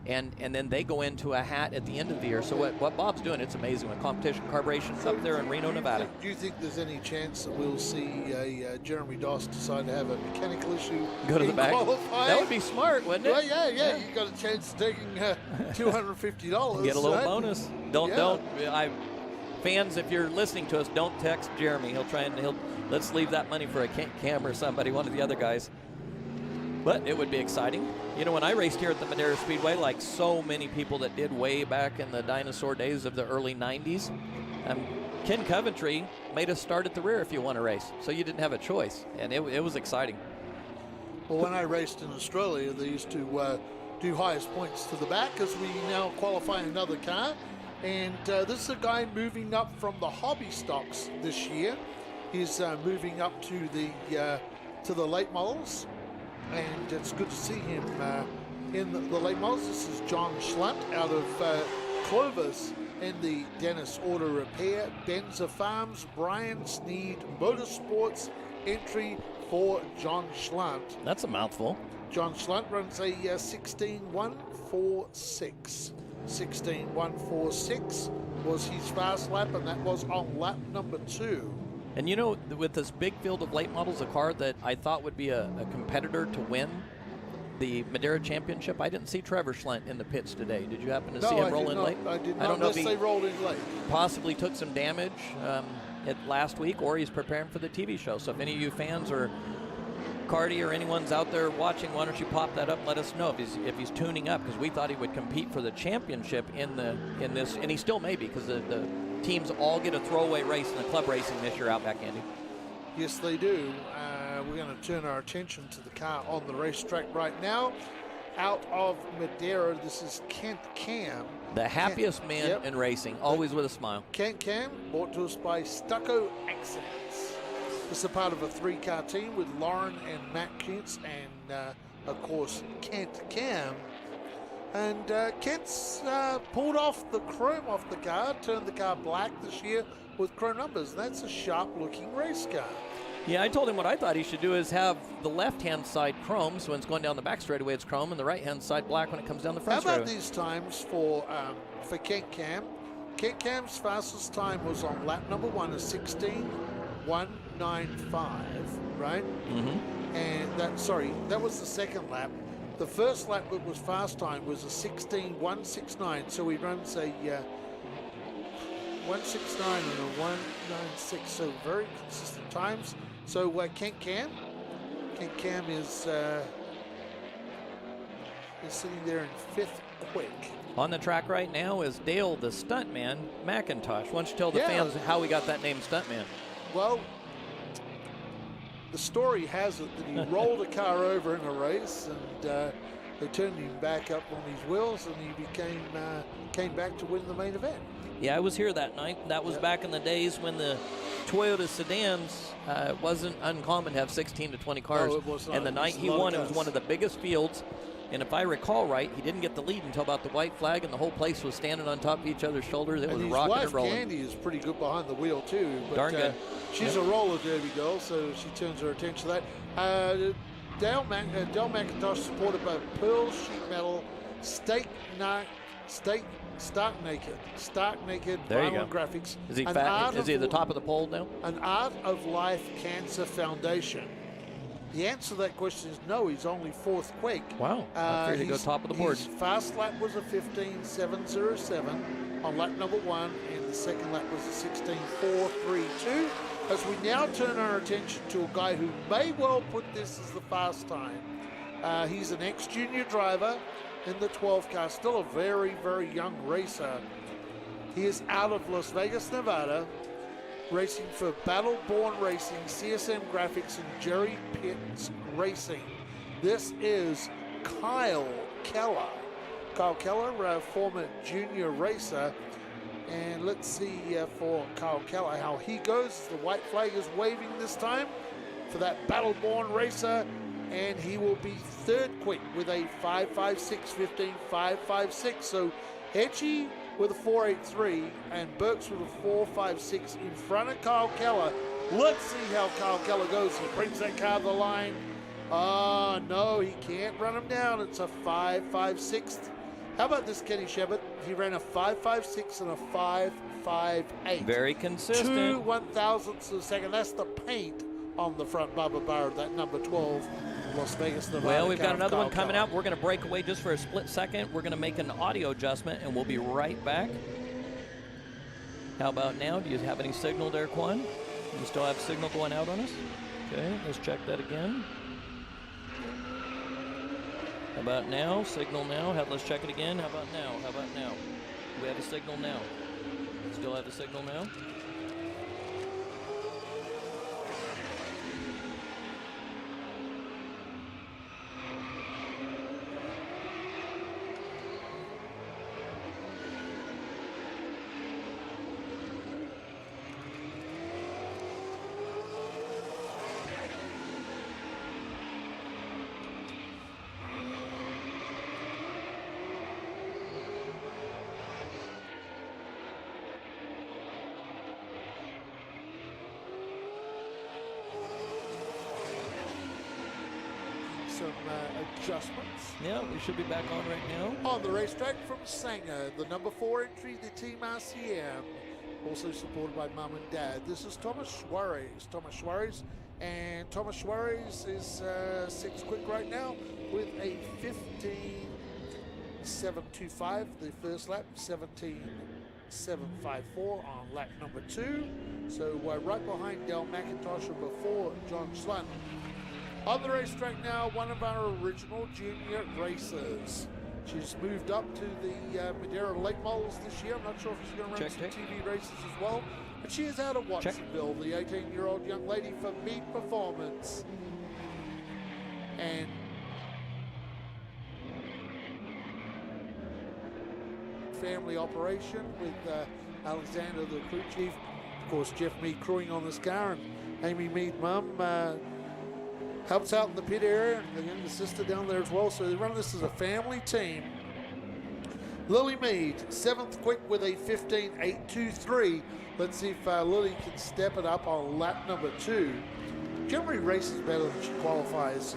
And then they go into a hat at the end of the year. So what Bob's doing, it's amazing. With Competition Carburation up there in Reno, Nevada. Do you think there's any chance that we'll see Jeremy Doss decide to have a mechanical issue? Go to the back. Qualifying? That would be smart, wouldn't it? Well, yeah. You got a chance of taking $250. Get a little bonus. Fans, if you're listening to us, don't text Jeremy. He'll let's leave that money for a Cam or somebody, one of the other guys. But it would be exciting. You know, when I raced here at the Madera Speedway, like so many people that did way back in the dinosaur days of the early 90s, Ken Coventry made us start at the rear if you want to race. So you didn't have a choice, and it was exciting. Well, when I raced in Australia, they used to do highest points to the back, as we now qualify another car. And this is a guy moving up from the hobby stocks this year. He's moving up to the late models, and it's good to see him in the late models. This is John Schlunt out of Clovis in the Dennis Auto Repair, Benza Farms, Brian Sneed Motorsports entry for John Schlunt. That's a mouthful. John Schlunt runs a 16.146. 16.146 was his fast lap, and that was on lap number 2. And you know, with this big field of late models, a car that I thought would be a competitor to win the Madera Championship, I didn't see Trevor Schlent in the pits today. Did you happen to see him roll in late? I did not, I don't know if they rolled in late. Possibly took some damage last week, or he's preparing for the TV show. So if any of you fans or Cardi or anyone's out there watching, why don't you pop that up and let us know if he's tuning up, because we thought he would compete for the championship in this, and he still may be, because the teams all get a throwaway race in the club racing this year out back, Andy. Yes, they do. We're going to turn our attention to the car on the racetrack right now. Out of Madera, this is Kent Cam. The happiest man in racing, always with a smile. Kent Cam, brought to us by Stucco Accidents. This is a part of a 3-car team with Lauren and Matt Kuntz and, of course, Kent Cam. And Kent's pulled off the chrome off the car, turned the car black this year with chrome numbers. That's a sharp-looking race car. Yeah, I told him what I thought he should do is have the left-hand side chrome, so when it's going down the back straightaway it's chrome, and the right-hand side black when it comes down the front straightaway. How about these times for Kent Cam? Kent Cam's fastest time was on lap number 1, a 16.195, right? Mm-hmm. And that was the second lap. The first lap that was fast time was a 16.169, so he runs a 169 and a 196, so very consistent times. So Kent Cam is sitting there in 5th quick. On the track right now is Dale the Stuntman McIntosh. Why don't you tell the fans how we got that name Stuntman? Well, the story has it that he rolled a car over in a race, and they turned him back up on his wheels, and he came back to win the main event. Yeah, I was here that night. That was back in the days when the Toyota sedans wasn't uncommon to have 16 to 20 cars. No, it was not. And the night he won, it was one of the biggest fields. And if I recall right, he didn't get the lead until about the white flag, and the whole place was standing on top of each other's shoulders. It was rocking and rolling. His wife, Candy, is pretty good behind the wheel, too. But, darn good. She's a roller derby girl, so she turns her attention to that. Dale McIntosh, supported by Pearl Sheet Metal, Stark Naked there you vinyl go. graphics. Is he fat? Is he at the top of the pole now? An Art of Life Cancer Foundation. The answer to that question is no, he's only 4th quick. Wow, I figured he'd go top of the board. His fast lap was a 15.707 on lap number 1, and the second lap was a 16.432. As we now turn our attention to a guy who may well put this as the fast time. He's an ex-junior driver in the 12 car, still a very, very young racer. He is out of Las Vegas, Nevada, racing for Battleborn Racing, CSM Graphics, and Jerry Pitts Racing. This is Kyle Keller. Kyle Keller, former junior racer. And let's see for Kyle Keller how he goes. The white flag is waving this time for that Battleborn racer. And he will be 3rd quick with a 5.56.15, 5.56. So Hedgie with a 4.83 and Burks with a 4.56 in front of Kyle Keller. Let's see how Kyle Keller goes. He brings that car to the line. Oh, no, he can't run him down. It's a 5.56. How about this, Kenny Shepard? He ran a 5.56 and a 5.58. Very consistent. 2 1,000ths of a second. That's the paint on the front bumper bar of that number 12 Las Vegas, Nevada. Well, we've got another one coming out. We're going to break away just for a split second. We're going to make an audio adjustment, and we'll be right back. How about now? Do you have any signal there, Quan? You still have signal going out on us? Okay, let's check that again. How about now? Signal now. Let's check it again. How about now? How about now? Do we have a signal now? Still have a signal now? Some adjustments. Yeah, we should be back on right now. On the racetrack from Sanger, the number 4 entry, the Team RCM, also supported by Mum and Dad. This is Thomas Suarez. And Thomas Suarez is 6th quick right now with a 15.725 the first lap, 17.754 on lap number 2. So right behind Del McIntosh and before John Slun. On the racetrack now, one of our original junior racers. She's moved up to the Madera late models this year. I'm not sure if she's going to run some TV races as well. But she is out of Watsonville, the 18-year-old young lady for Mead Performance. And family operation with Alexander, the crew chief. Of course, Jeff Mead crewing on this car, and Amy Mead, mum, helps out in the pit area, and the younger sister down there as well. So they run this as a family team. Lily Mead, 7th quick with a 15.823. Let's see if Lily can step it up on lap number 2. Generally races better than she qualifies.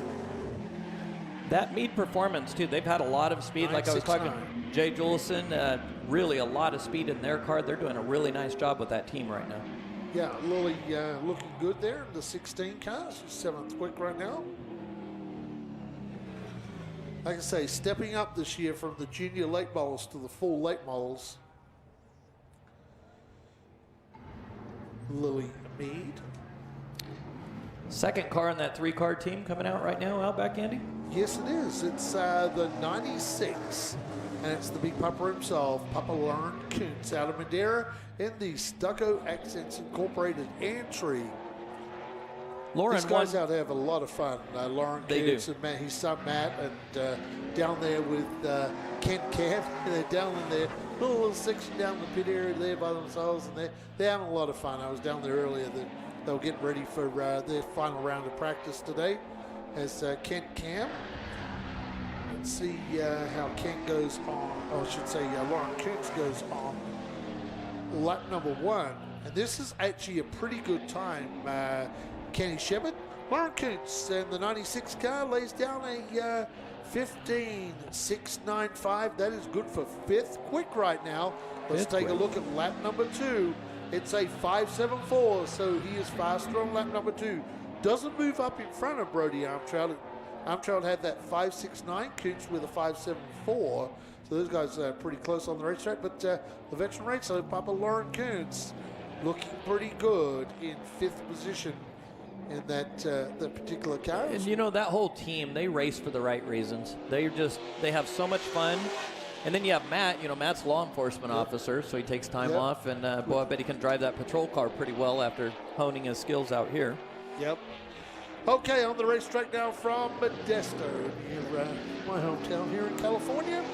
That Mead Performance, too, they've had a lot of speed. Like I was talking, Jay Julison, really a lot of speed in their car. They're doing a really nice job with that team right now. Yeah, Lily looking good there in the 16 car. She's 7th quick right now. Like I say, stepping up this year from the junior late models to the full late models. Lily Mead. Second car in that 3-car team coming out right now, out back, Andy? Yes, it is. It's the 96, and it's the big papa himself, Papa Lauren Kuntz out of Madera in the Stucco Accents Incorporated entry. Lauren, these guys out there have a lot of fun. Lauren Kuntz and Matt, his son Matt, and down there with Kent Cam. They're down in there, little section down in the pit area there by themselves, and they're having a lot of fun. I was down there earlier. They'll get ready for their final round of practice today as Kent Cam. Let's see how Kent goes on, or I should say Lauren Kuntz goes on lap number 1. And this is actually a pretty good time. Kenny Shepard, Lauren Kuntz, and the 96 car lays down a 15.695. That is good for 5th quick right now. Let's take a look at lap number 2. It's a 5.74, so he is faster on lap number 2. Doesn't move up in front of Brody Armtrout. Armtrout had that 5.69, Kuntz with a 5.74. So those guys are pretty close on the racetrack. But the veteran racer, Papa Lauren Kuntz, looking pretty good in 5th position in that particular car. And you know, that whole team, they race for the right reasons. They have so much fun. And then you have Matt. You know, Matt's law enforcement officer, so he takes time off. And boy, I bet he can drive that patrol car pretty well after honing his skills out here. Yep. Okay, on the racetrack now from Modesto, near my hometown here in California.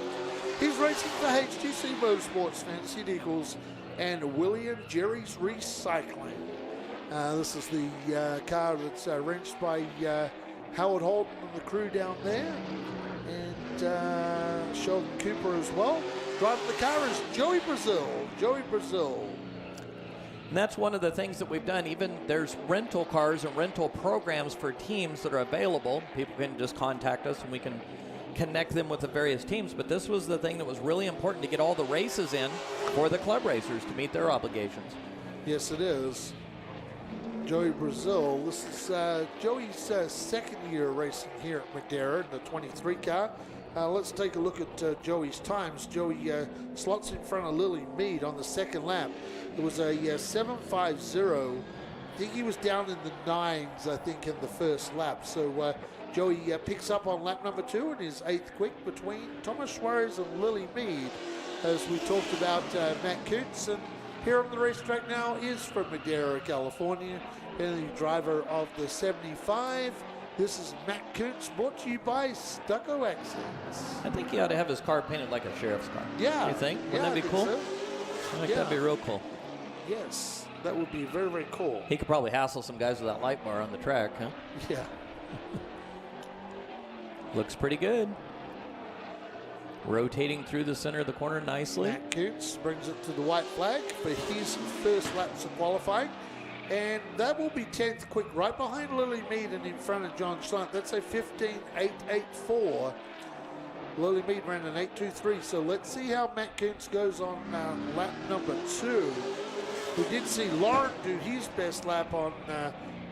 He's racing for HTC Motorsports, Fantasy Eagles, and William Jerry's Recycling. This is the car that's wrenched by Howard Holden and the crew down there, and Sheldon Cooper as well. Driving the car is Joey Brazil. And that's one of the things that we've done. Even there's rental cars and rental programs for teams that are available. People can just contact us and we can connect them with the various teams. But this was the thing that was really important to get all the races in for the club racers to meet their obligations. Yes, it is. Joey Brazil. This is Joey's 2nd year racing here at Madera in the 23 car. Let's take a look at Joey's times. Joey slots in front of Lily Mead on the 2nd lap. It was a 7.50 think he was down in the 9s, I think, in the first lap. So Joey picks up on lap number 2 in his 8th quick between Thomas Suarez and Lily Mead. As we talked about Matt Kuntz, and here on the racetrack now is from Madera, California, and the driver of the 75. This is Matt Kuntz, brought to you by Stucco Accents. I think he ought to have his car painted like a sheriff's car. Yeah. You think? Wouldn't Yeah, that be I think cool? so. I think Yeah. that'd be real cool. Yes, that would be very, very cool. He could probably hassle some guys with that light bar on the track, huh? Yeah. Looks pretty good. Rotating through the center of the corner nicely. Matt Kuntz brings it to the white flag for his first laps of qualifying. And that will be 10th quick, right behind Lily Mead and in front of John Schlunt. That's a 15.884. Lily Mead ran an 8.23. So let's see how Matt Kuntz goes on lap number 2. We did see Lauren do his best lap on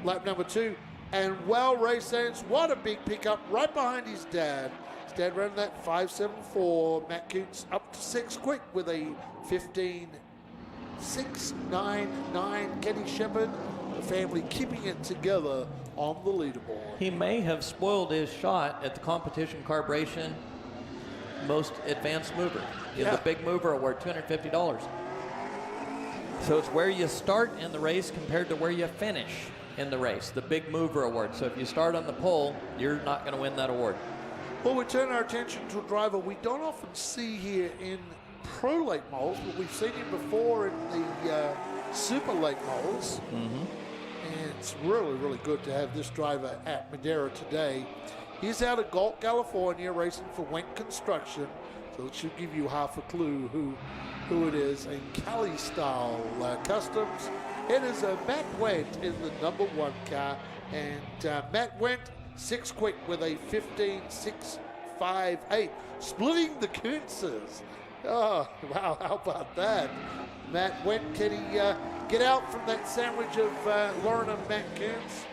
lap number 2. And well, race ends, what a big pickup right behind his dad. His dad ran that 5.74. Matt Kuntz up to 6th quick with a 15.699. Kenny Shepard, the family keeping it together on the leaderboard. He may have spoiled his shot at the competition carburation most advanced mover in the big mover award, $250. So it's where you start in the race compared to where you finish in the race, the big mover award. So if you start on the pole, you're not going to win that award. Well, we turn our attention to a driver we don't often see here in pro late models, but we've seen him before in the super late models. And it's really, really good to have this driver at Madera today. He's out of Galt, California, racing for Wendt Construction. So it should give you half a clue who it is. And Cali Style Customs. It is Matt Wendt in the number 1 car. And Matt Wendt, 6th quick with a 15.658. Splitting the Kuntzes. Oh, wow, how about that? Matt Wendt, can he get out from that sandwich of Lauren and Matt Kuntz?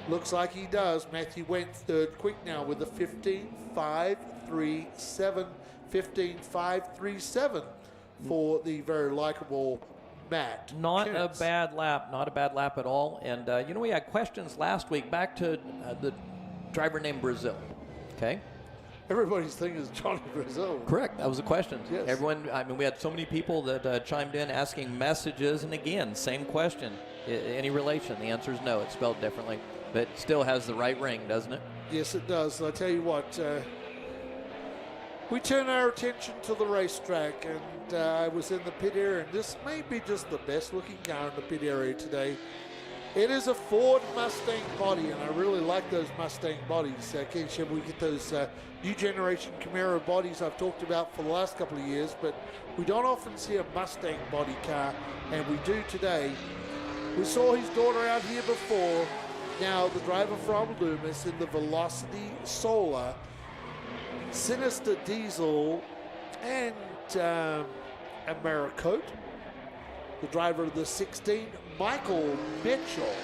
Looks like he does. Matthew Wendt, 3rd quick now with a 15.537. 15.537 for the very likable Matt Not Kuntz. a bad lap, not a bad lap at all. And, we had questions last week back to the driver named Brazil, okay? Everybody's thinking is Johnny Brazil. Correct, that was a question. Yes. Everyone, we had so many people that chimed in asking messages, and again, same question. Any relation? The answer is no, it's spelled differently, but still has the right ring, doesn't it? Yes, it does. I'll tell you what, we turn our attention to the racetrack, and I was in the pit area, and this may be just the best looking car in the pit area today. It is a Ford Mustang body, and I really like those Mustang bodies. Ken Shepard, we get those new generation Camaro bodies I've talked about for the last couple of years, but we don't often see a Mustang body car, and we do today. We saw his daughter out here before. Now the driver from Loomis in the Velocity Solar, Sinister Diesel, and Americote. The driver of the 16, Michael Mitchell.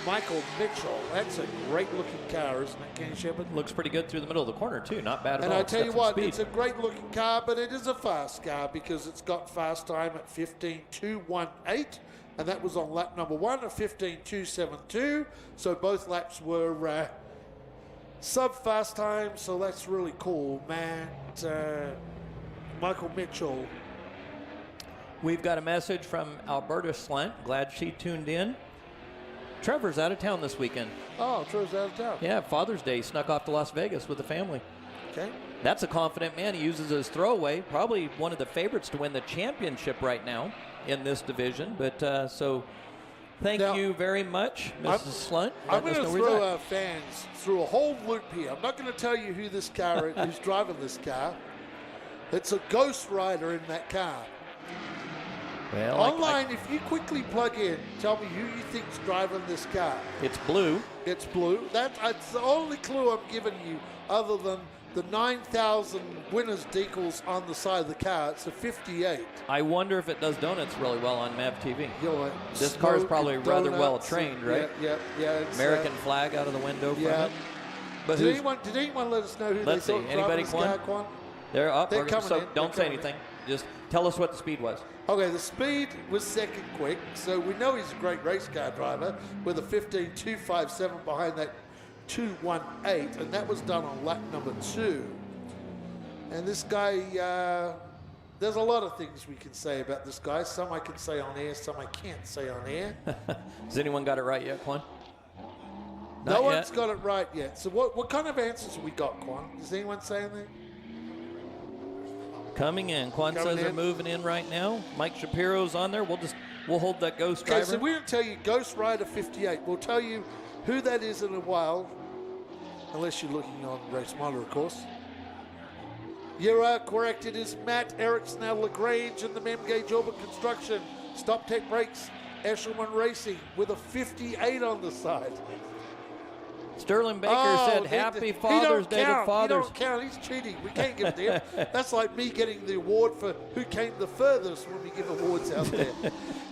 Michael Mitchell. That's a great looking car, isn't it, Kenny Shepard? Looks pretty good through the middle of the corner, too. Not bad at all. And I tell you Got some what, speed. it's a great looking car, but it is a fast car because it's got fast time at 15.218. And that was on lap number 1 at 15.272. So both laps were sub-fast time, so that's really cool. Michael Mitchell. We've got a message from Alberta Slent. Glad she tuned in. Trevor's out of town this weekend. Oh, Trevor's out of town. Yeah, Father's Day. Snuck off to Las Vegas with the family. Okay. That's a confident man. He uses his throwaway. Probably one of the favorites to win the championship right now in this division. But so thank you very much, Mrs. Slunt. I'm going to throw our fans through a whole loop here. I'm not going to tell you who this car is, who's driving this car. It's a Ghost Rider in that car. Well, online, if you quickly plug in, tell me who you think's driving this car. It's blue. It's blue. That's the only clue I'm giving you, other than the 9,000 winners decals on the side of the car. It's a 58. I wonder if it does donuts really well on MAV TV. You know, This car is probably rather well trained, right? Yeah. It's, American flag out of the window from it. But did anyone let us know who Let's they see. thought Anybody driving this car, won? Quan? They're up. They're coming so in. don't They're say coming anything. Just tell us what the speed was. Okay, the speed was second quick, so we know he's a great race car driver with a 15.257 behind that 2.18, and that was done on lap number 2. And this guy, there's a lot of things we can say about this guy. Some I can say on air, some I can't say on air. Has anyone got it right yet, Quan? No one's got it right yet. So what kind of answers have we got, Quan? Does anyone say anything? Coming in. Quan says they're moving in right now. Mike Shapiro's on there. We'll hold that Ghost driver. Okay, so we don't tell you Ghost Rider 58. We'll tell you who that is in a while, unless you're looking on Race Monitor, of course. You are correct. It is Matt Erickson out of LaGrange and the Memgage Orbit Construction. Stop Tech Brakes, Eshelman Racing with a 58 on the side. Sterling Baker said, Happy Father's Day to fathers. He don't count. He's cheating. We can't give it to him. That's like me getting the award for who came the furthest when we give awards out there.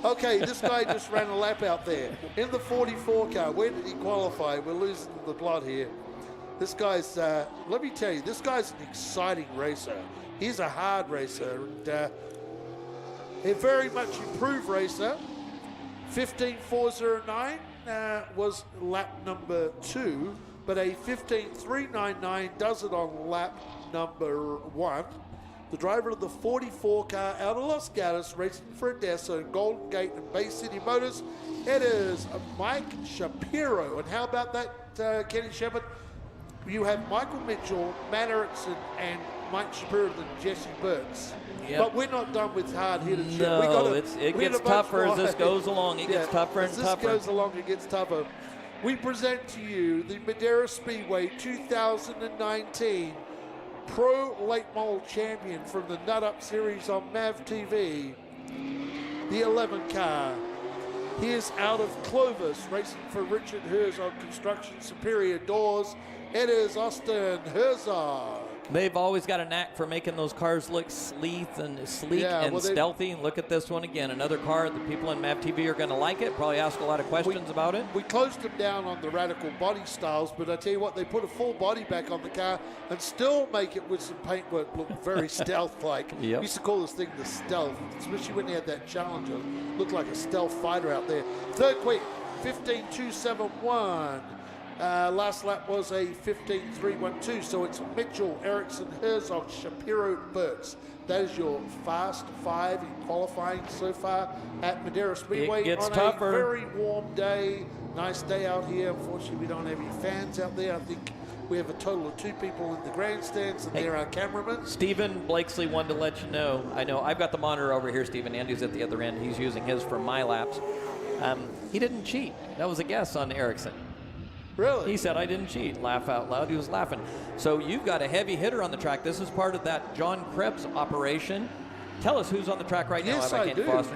Okay, this guy just ran a lap out there in the 44 car. Where did he qualify? We're losing the plot here. This guy's, let me tell you, this guy's an exciting racer. He's a hard racer and a very much improved racer. 15.409. Was lap number 2, but a 15.399 does it on lap number 1. The driver of the 44 car out of Los Gatos, racing for Odessa and Golden Gate and Bay City Motors, it is Mike Shapiro. And how about that, Kenny Shepard? You have Michael Mitchell, Matt Erickson, and Mike Shapiro and Jesse Burks. Yep. But we're not done with hard hitters. No, it gets tougher as this goes along. It gets tougher and tougher. As this goes along, it gets tougher. We present to you the Madera Speedway 2019 Pro Late Model Champion from the Nut Up Series on MAV TV, the 11 car. He is out of Clovis, racing for Richard Herzog Construction Superior Doors. It is Austin Herzog. They've always got a knack for making those cars look sleek and stealthy. And look at this one again. Another car. The people in MAV TV are going to like it. Probably ask a lot of questions about it. We closed them down on the radical body styles, but I tell you what, they put a full body back on the car and still make it with some paintwork look very stealth-like. Yep. We used to call this thing the Stealth, especially when they had that Challenger. Looked like a stealth fighter out there. Third quick, 15.271. Last lap was a 15.312, so it's Mitchell, Erickson, Herzog, Shapiro, Burks. That is your fast 5 in qualifying so far at Madera Speedway. It gets on tougher. A very warm day. Nice day out here. Unfortunately, we don't have any fans out there. I think we have a total of 2 people in the grandstands, and they're our cameramen. Stephen Blakesley wanted to let you know. I know I've got the monitor over here, Stephen. Andy's at the other end. He's using his for my laps. He didn't cheat. That was a guess on Erickson. Really? He said, I didn't cheat. Laugh out loud. He was laughing. So you've got a heavy hitter on the track. This is part of that John Krebs operation. Tell us who's on the track right now. Yes, I do. Foster.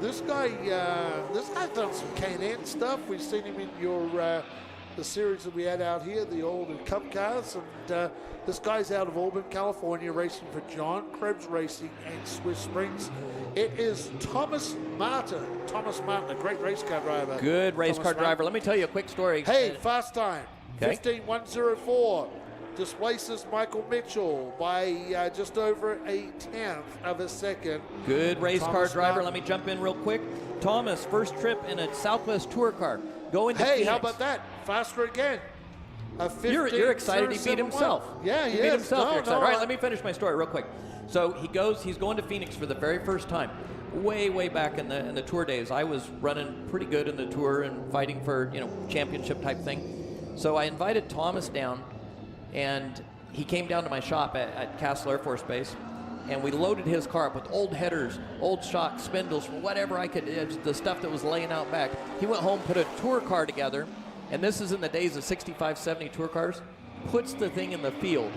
This guy's done some Can-Am stuff. We've seen him in your the series that we had out here, the old Cup cars. And this guy's out of Auburn, California, racing for John Krebs Racing and Swiss Springs. It is Thomas Martin. Thomas Martin, a great race car driver. Good race car driver. Let me tell you a quick story. Hey, fast time. 15.104. Displaces Michael Mitchell by just over a 1/10 of a second. Good race car driver. Martin. Let me jump in real quick. Thomas, first trip in a Southwest Tour car. Going to Phoenix. How about that? Faster again. You're excited he beat himself. Yeah, he beat himself. All right, let me finish my story real quick. So he's going to Phoenix for the very first time. Way back in the tour days, I was running pretty good in the tour and fighting for championship type thing. So I invited Thomas down, and he came down to my shop at Castle Air Force Base, and we loaded his car up with old headers, old shocks, spindles, whatever I could, the stuff that was laying out back. He went home, put a tour car together, and this is in the days of 65, 70 tour cars, puts the thing in the field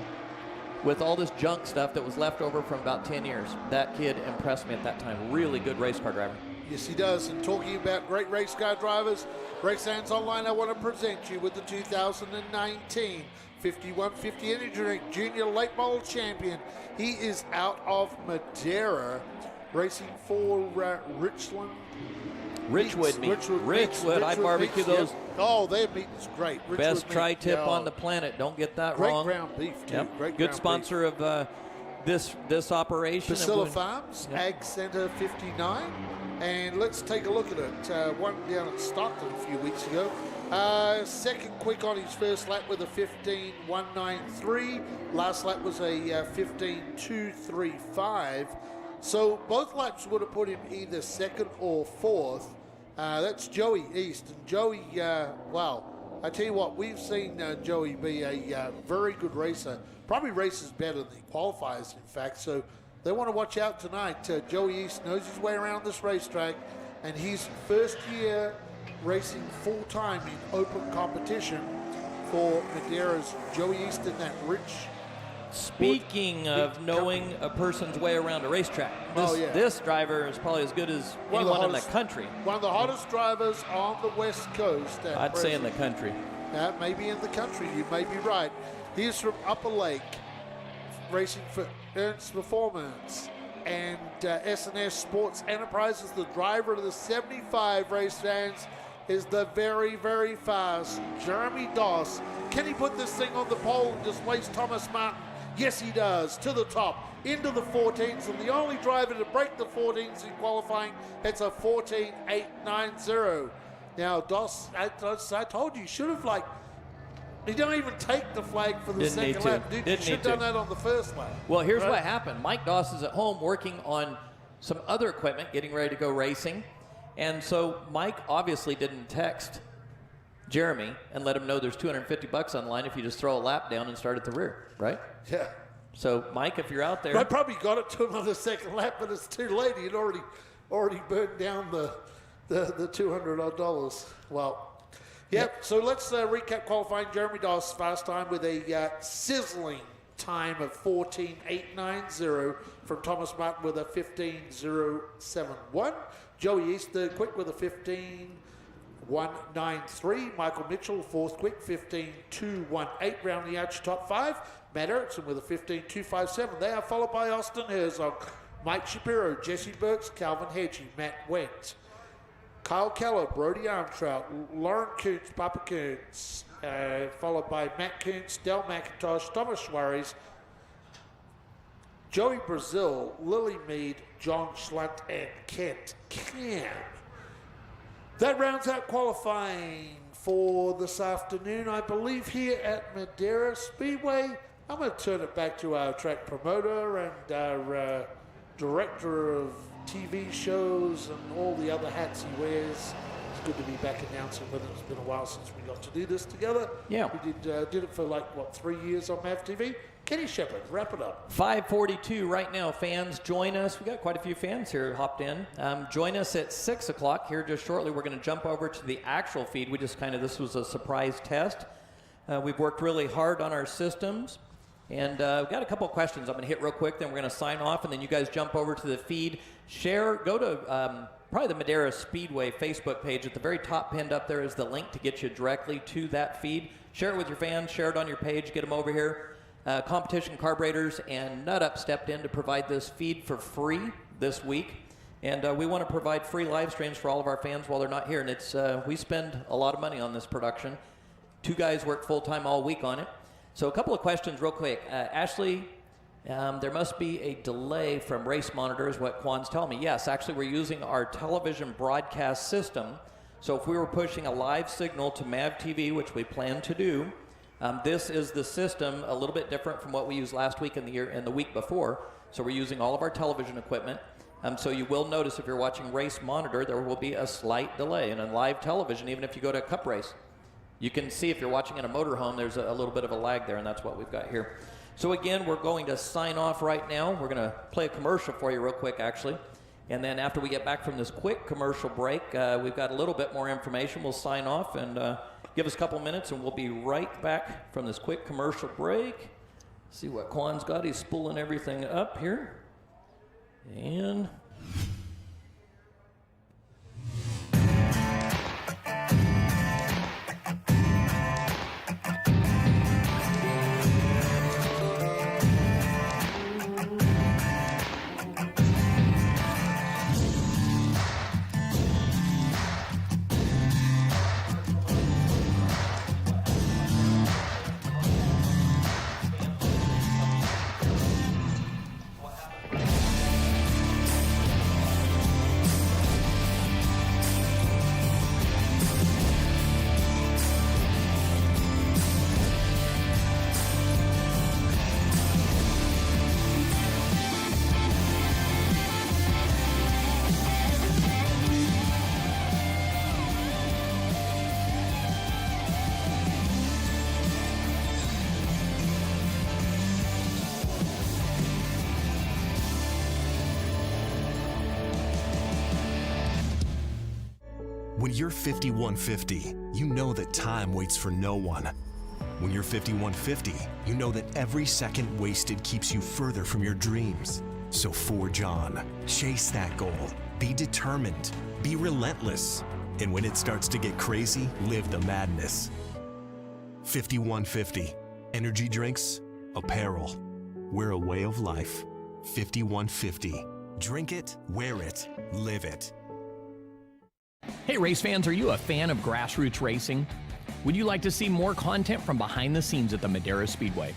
with all this junk stuff that was left over from about 10 years. That kid impressed me at that time. Really good race car driver. Yes, he does. And talking about great race car drivers, Race Hands Online, I want to present you with the 2019 5150 Energy Drink Junior Late Model Champion. He is out of Madera, racing for Richwood meat. Richwood. I barbecue those. Yep. Oh, their meat is great. Best tri-tip on the planet. Don't get that great wrong. Great ground beef, too. Yep. Great good sponsor beef. this operation. Priscilla Farms, Yeah. Ag Center 59. And let's take a look at it. One down at Stockton a few weeks ago. Second quick on his first lap with a 15.193. Last lap was a 15.235. So both laps would have put him either second or fourth. That's Joey East. And Joey, wow, I tell you what, we've seen Joey be a very good racer. Probably races better than he qualifies, in fact. So they want to watch out tonight. Joey East knows his way around this racetrack, and he's first year racing full-time in open competition for Madera's Joey East in that rich. Speaking of knowing a person's way around a racetrack, this driver is probably as good as anyone in the country. One of the hottest drivers on the West Coast. I'd say in the country. Maybe in the country, you may be right. He's from Upper Lake, racing for Ernst Performance and S&S Sports Enterprises. The driver of the 75 race fans is the very, very fast Jeremy Doss. Can he put this thing on the pole and displace Thomas Martin? Yes, he does. To the top, into the 14s, and the only driver to break the 14s in qualifying, it's a 14.890. Now, Doss, I told you, should have he don't even take the flag for the second lap. Dude, you should have done that on the first lap. Well, here's what happened. Mike Doss is at home working on some other equipment, getting ready to go racing. And so Mike obviously didn't text Jeremy and let him know there's $250 on the line if you just throw a lap down and start at the rear, right? Yeah. So, Mike, if you're out there... I probably got it to him on the second lap, but it's too late. He'd already burned down the $200 Well, so let's recap qualifying. Jeremy Doss, fast time with a sizzling time of 14.890 from Thomas Martin with a 15.071. Joey East, third quick with a 15.193. Michael Mitchell, fourth quick, 15.218. Round the outside top five. Matt Erickson with a 15.257. They are followed by Austin Herzog, Mike Shapiro, Jesse Burks, Calvin Hedgie, Matt Wendt, Kyle Keller, Brody Armtrout, Lauren Kuntz, Papa Kuntz, followed by Matt Kuntz, Del McIntosh, Thomas Suarez, Joey Brazil, Lily Mead, John Schlunt, and Kent Cam. That rounds out qualifying for this afternoon, I believe, here at Madera Speedway. I'm going to turn it back to our track promoter and our director of TV shows and all the other hats he wears. It's good to be back announcing with him. It's been a while since we got to do this together. Yeah. We did it for 3 years on MAV TV. Kenny Shepard, wrap it up. 5:42 right now. Fans, join us. We got quite a few fans here hopped in. Join us at 6 o'clock here just shortly. We're going to jump over to the actual feed. We just this was a surprise test. We've worked really hard on our systems. And we've got a couple of questions I'm going to hit real quick. Then we're going to sign off. And then you guys jump over to the feed. Go to probably the Madera Speedway Facebook page. At the very top pinned up there is the link to get you directly to that feed. Share it with your fans. Share it on your page. Get them over here. Competition Carburetors and Nut Up stepped in to provide this feed for free this week. And we want to provide free live streams for all of our fans while they're not here. And it's we spend a lot of money on this production. 2 guys work full-time all week on it. So a couple of questions real quick. Ashley, there must be a delay from Race Monitor is what Quan's telling me. Yes, actually we're using our television broadcast system. So if we were pushing a live signal to MAV TV, which we plan to do, this is the system, a little bit different from what we used last week and the week before. So we're using all of our television equipment. So you will notice if you're watching Race Monitor, there will be a slight delay. And in live television, even if you go to a cup race, you can see if you're watching in a motorhome, there's a little bit of a lag there, and that's what we've got here. So again, we're going to sign off right now. We're going to play a commercial for you real quick, actually. And then after we get back from this quick commercial break, we've got a little bit more information. We'll sign off and give us a couple minutes, and we'll be right back from this quick commercial break. See what Quan's got. He's spooling everything up here. And... When you're 5150, you know that time waits for no one. When you're 5150, you know that every second wasted keeps you further from your dreams. So forge on, chase that goal, be determined, be relentless. And when it starts to get crazy, live the madness. 5150, energy drinks, apparel. We're a way of life. 5150. Drink it, wear it, live it. Hey race fans, are you a fan of grassroots racing? Would you like to see more content from behind the scenes at the Madera Speedway?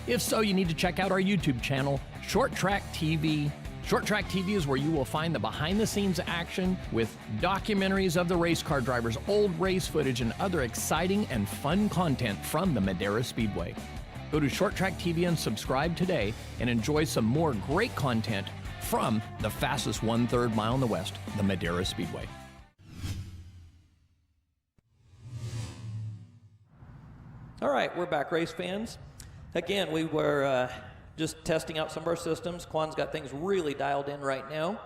If so, you need to check out our YouTube channel, Short Track TV. Short Track TV is where you will find the behind the scenes action with documentaries of the race car drivers, old race footage, and other exciting and fun content from the Madera Speedway. Go to Short Track TV and subscribe today and enjoy some more great content from the fastest 1/3 mile in the West, the Madera Speedway. All right, we're back, race fans. Again, we were just testing out some of our systems. Quan's got things really dialed in right now.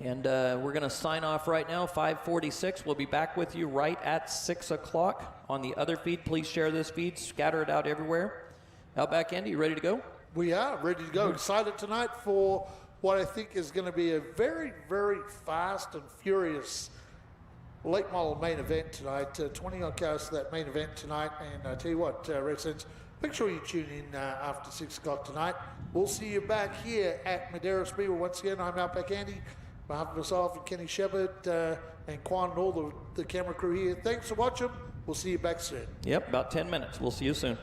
And we're going to sign off right now, 5:46. We'll be back with you right at 6 o'clock on the other feed. Please share this feed, scatter it out everywhere. Outback Andy, you ready to go? We are ready to go. Excited tonight for what I think is going to be a very, very fast and furious late model main event tonight. 20-odd cars to that main event tonight. And I tell you what, race fans, make sure you tune in after 6 o'clock tonight. We'll see you back here at Madera Speedway. Once again, I'm Outback Andy. On behalf of myself and Kenny Shepard and Quan and all the camera crew here, thanks for watching. We'll see you back soon. Yep, about 10 minutes. We'll see you soon.